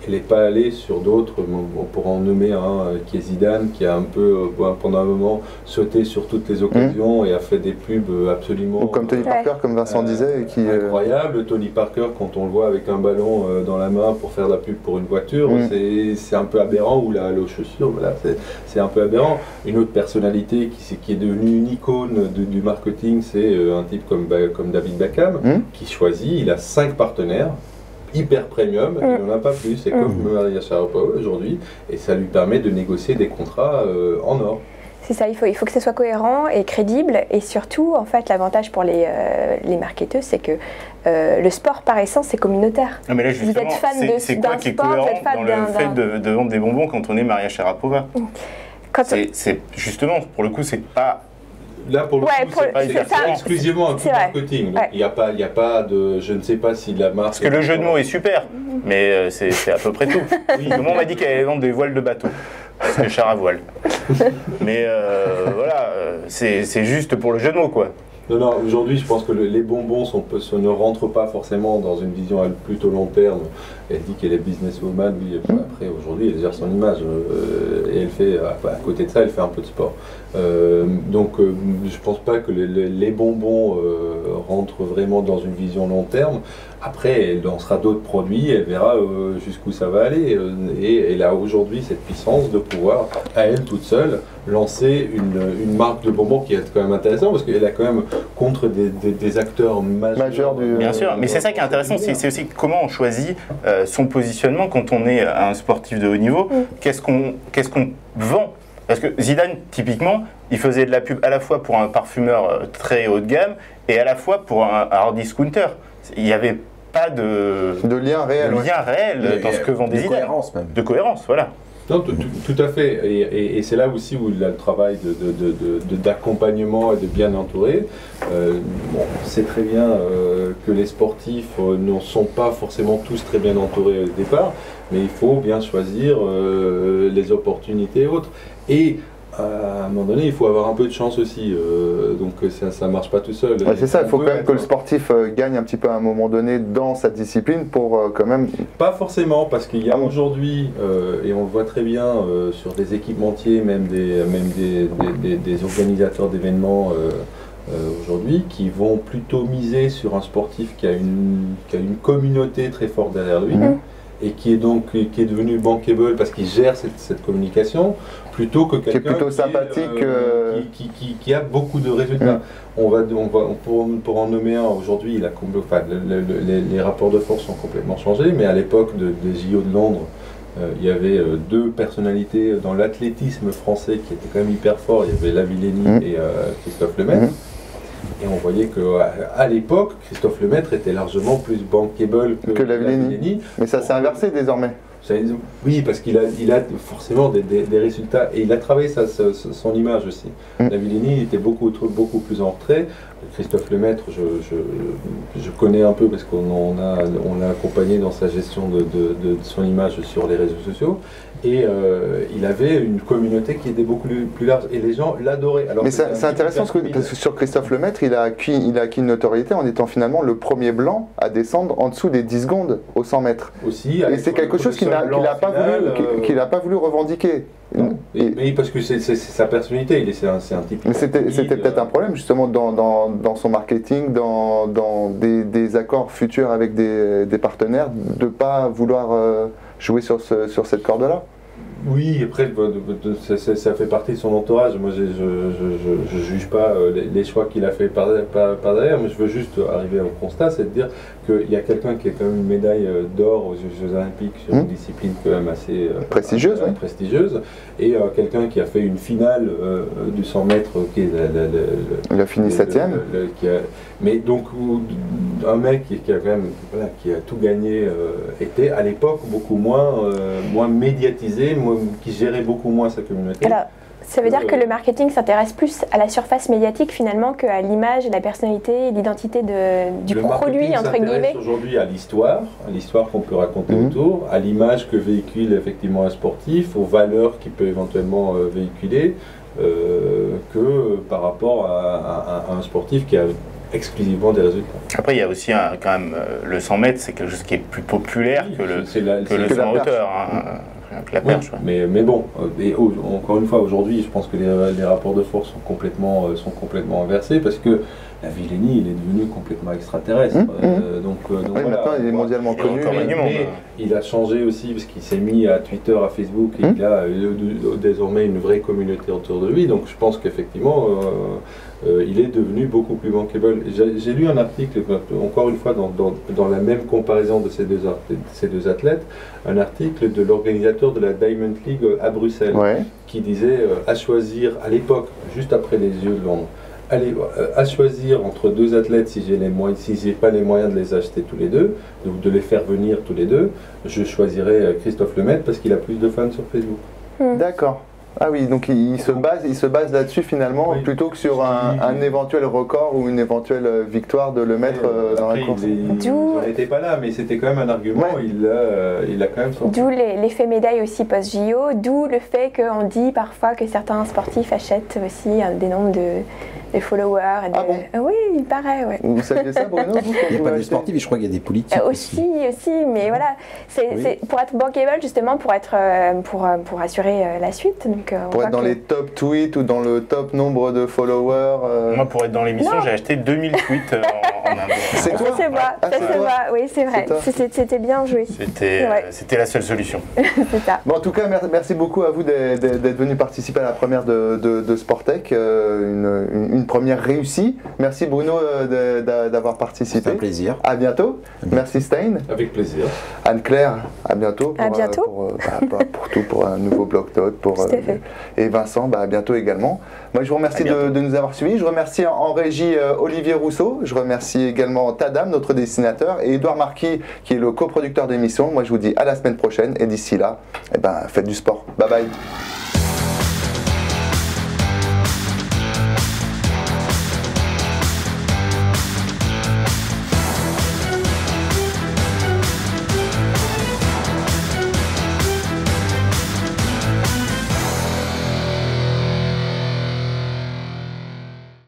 Elle n'est pas allée sur d'autres, on pourra en nommer un qui est Zidane, qui a un peu, pendant un moment, sauté sur toutes les occasions et a fait des pubs absolument...
Ou comme Tony Parker, comme Vincent disait.
Incroyable. Tony Parker, quand on le voit avec un ballon dans la main pour faire de la pub pour une voiture, c'est un peu aberrant, ou aux chaussures, voilà, c'est un peu aberrant. Une autre personnalité qui est devenue une icône du marketing, c'est un type comme David Beckham, qui choisit, il a 5 partenaires, hyper premium, il n'en a pas plus, c'est comme Maria Sharapova aujourd'hui, et ça lui permet de négocier des contrats en or.
C'est ça, il faut que ce soit cohérent et crédible, et surtout, en fait, l'avantage pour les marketeurs, c'est que le sport par essence, c'est communautaire.
Non, mais là, justement,
vous êtes fan
c'est quoi qui est cohérent dans le fait de vendre des bonbons quand on est Maria Sharapova? C'est justement, pour le coup, c'est pas...
Là, pour le coup, c'est exclusivement un coup marketing. Donc, il n'y a pas de... Je ne sais pas si la marque...
Parce que le jeu de mots est super, mais c'est à peu près tout. Comment on m'a dit qu'elle allait vendre des voiles de bateau? Parce que char à voile. Mais voilà, c'est juste pour le jeu de mots, quoi.
Non, aujourd'hui, je pense que les bonbons ne rentrent pas forcément dans une vision plutôt long terme. Elle dit qu'elle est businesswoman, oui. Après, aujourd'hui, elle gère son image. Et elle fait, à côté de ça, elle fait un peu de sport. Donc, je pense pas que les bonbons rentrent vraiment dans une vision long terme. Après, elle lancera d'autres produits, elle verra jusqu'où ça va aller. Et elle a aujourd'hui cette puissance de pouvoir, à elle toute seule, lancer une marque de bonbons qui est quand même intéressante, parce qu'elle a quand même contre des acteurs majeurs du...
Bien sûr, mais c'est ça qui est intéressant, c'est aussi comment on choisit son positionnement quand on est un sportif de haut niveau. Qu'est-ce qu'on vend? Parce que Zidane, typiquement, il faisait de la pub à la fois pour un parfumeur très haut de gamme et à la fois pour un hard discounter. Il n'y avait pas de
lien réel,
dans ce que vendait Zidane.
De cohérence même.
De cohérence, voilà.
Non, tout à fait. Et c'est là aussi où il a le travail d'accompagnement et de bien entourer. C'est très bien que les sportifs ne sont pas forcément tous très bien entourés au départ, mais il faut bien choisir les opportunités et autres. Et à un moment donné, il faut avoir un peu de chance aussi, donc ça marche pas tout seul.
Ouais, c'est ça, il faut quand même que le sportif gagne un petit peu à un moment donné dans sa discipline pour quand même...
Pas forcément, parce qu'il y a aujourd'hui, et on le voit très bien sur des équipementiers, même des organisateurs d'événements aujourd'hui, qui vont plutôt miser sur un sportif qui a une communauté très forte derrière lui. et qui est devenu bankable parce qu'il gère cette communication, plutôt que quelqu'un
qui est plutôt sympathique,
qui a beaucoup de résultats. Pour en nommer un, aujourd'hui, les rapports de force ont complètement changé, mais à l'époque des JO de Londres, il y avait deux personnalités dans l'athlétisme français qui étaient quand même hyper forts. Il y avait Lavillenie et Christophe Lemaître. Et on voyait qu'à l'époque, Christophe Lemaître était largement plus bankable que Lavillenie.
Mais ça s'est inversé désormais.
Oui, parce qu'il a forcément des résultats, et il a travaillé son image aussi. Lavillenie était beaucoup plus en retrait. Christophe Lemaître, je connais un peu parce qu'on l'a accompagné dans sa gestion de son image sur les réseaux sociaux. Et il avait une communauté qui était beaucoup plus large et les gens l'adoraient. Mais
c'est intéressant parce que sur Christophe Lemaître, il a acquis une notoriété en étant finalement le premier blanc à descendre en dessous des 10 secondes au 100 mètres.
Aussi,
et c'est quelque chose qu'il n'a pas voulu revendiquer.
Mais parce que c'est sa personnalité, c'est un type.
Mais c'était peut-être un problème justement dans son marketing, dans des accords futurs avec des partenaires, de ne pas vouloir jouer sur cette corde-là.
Oui, après, ça fait partie de son entourage. Moi, je juge pas les choix qu'il a fait par derrière, mais je veux juste arriver au constat, c'est de dire qu'il y a quelqu'un qui a quand même une médaille d'or aux Jeux Olympiques sur une discipline quand même assez prestigieuse, et quelqu'un qui a fait une finale du 100 mètres, qui est
il a fini 7e.
Mais donc, un mec qui a quand même, qui a tout gagné, était à l'époque beaucoup moins médiatisé, qui gérait beaucoup moins sa communauté.
Alors, ça veut dire que le marketing s'intéresse plus à la surface médiatique finalement qu'à l'image, la personnalité, l'identité du produit, entre guillemets.
Aujourd'hui à l'histoire qu'on peut raconter autour, à l'image que véhicule effectivement un sportif, aux valeurs qu'il peut éventuellement véhiculer, que par rapport à un sportif qui a exclusivement des résultats.
Après, il y a aussi quand même le 100 mètres, c'est quelque chose qui est plus populaire que le 100 hauteur. La perche,
mais bon, encore une fois, aujourd'hui, je pense que les rapports de force sont complètement inversés parce que Lavillenie, il est devenu complètement extraterrestre. Donc voilà,
maintenant, il est mondialement connu.
Mais il a changé aussi parce qu'il s'est mis à Twitter, à Facebook, et il a désormais une vraie communauté autour de lui. Donc je pense qu'effectivement, il est devenu beaucoup plus bankable. J'ai lu un article, encore une fois, dans la même comparaison de ces deux athlètes, un article de l'organisateur de la Diamond League à Bruxelles, qui disait à choisir à l'époque, juste après les Jeux de Londres, à choisir entre deux athlètes, si j'ai pas les moyens de les acheter tous les deux, de les faire venir tous les deux, je choisirais Christophe Lemaître parce qu'il a plus de fans sur Facebook.
D'accord. Ah oui, donc il se base là-dessus finalement, plutôt que sur un éventuel record ou une éventuelle victoire de le mettre dans la course.
Il n'était pas là, mais c'était quand même un argument, il a quand même sorti.
D'où l'effet médaille aussi post-JO, d'où le fait qu'on dit parfois que certains sportifs achètent aussi des nombres de followers. Oui, il paraît, ouais.
Vous saviez ça, Bruno?
Il n'y a pas des sportifs, je crois qu'il y a des politiques
aussi, mais voilà, c'est pour être bankable justement, pour assurer la suite. Donc,
pour être dans les top tweets ou dans le top nombre de followers.
Moi, pour être dans l'émission, j'ai acheté 2000 tweets en un mois.
C'est toi?
Oui, c'est vrai. C'était bien joué.
C'était la seule solution.
C'est ça.
Bon, en tout cas, merci beaucoup à vous d'être venu participer à la première de Sportech, une première réussie. Merci Bruno d'avoir participé.
C'est un plaisir.
À bientôt. Merci Stein.
Avec plaisir.
Anne-Claire, à bientôt.
À bientôt.
Pour un nouveau Bloc Notes. Et Vincent, à bientôt également. Moi, je vous remercie de nous avoir suivis. Je remercie en régie Olivier Rousseau. Je remercie également Tadam, notre dessinateur, et Édouard Marquis, qui est le coproducteur d'émission. Moi, je vous dis à la semaine prochaine. Et d'ici là, faites du sport. Bye bye.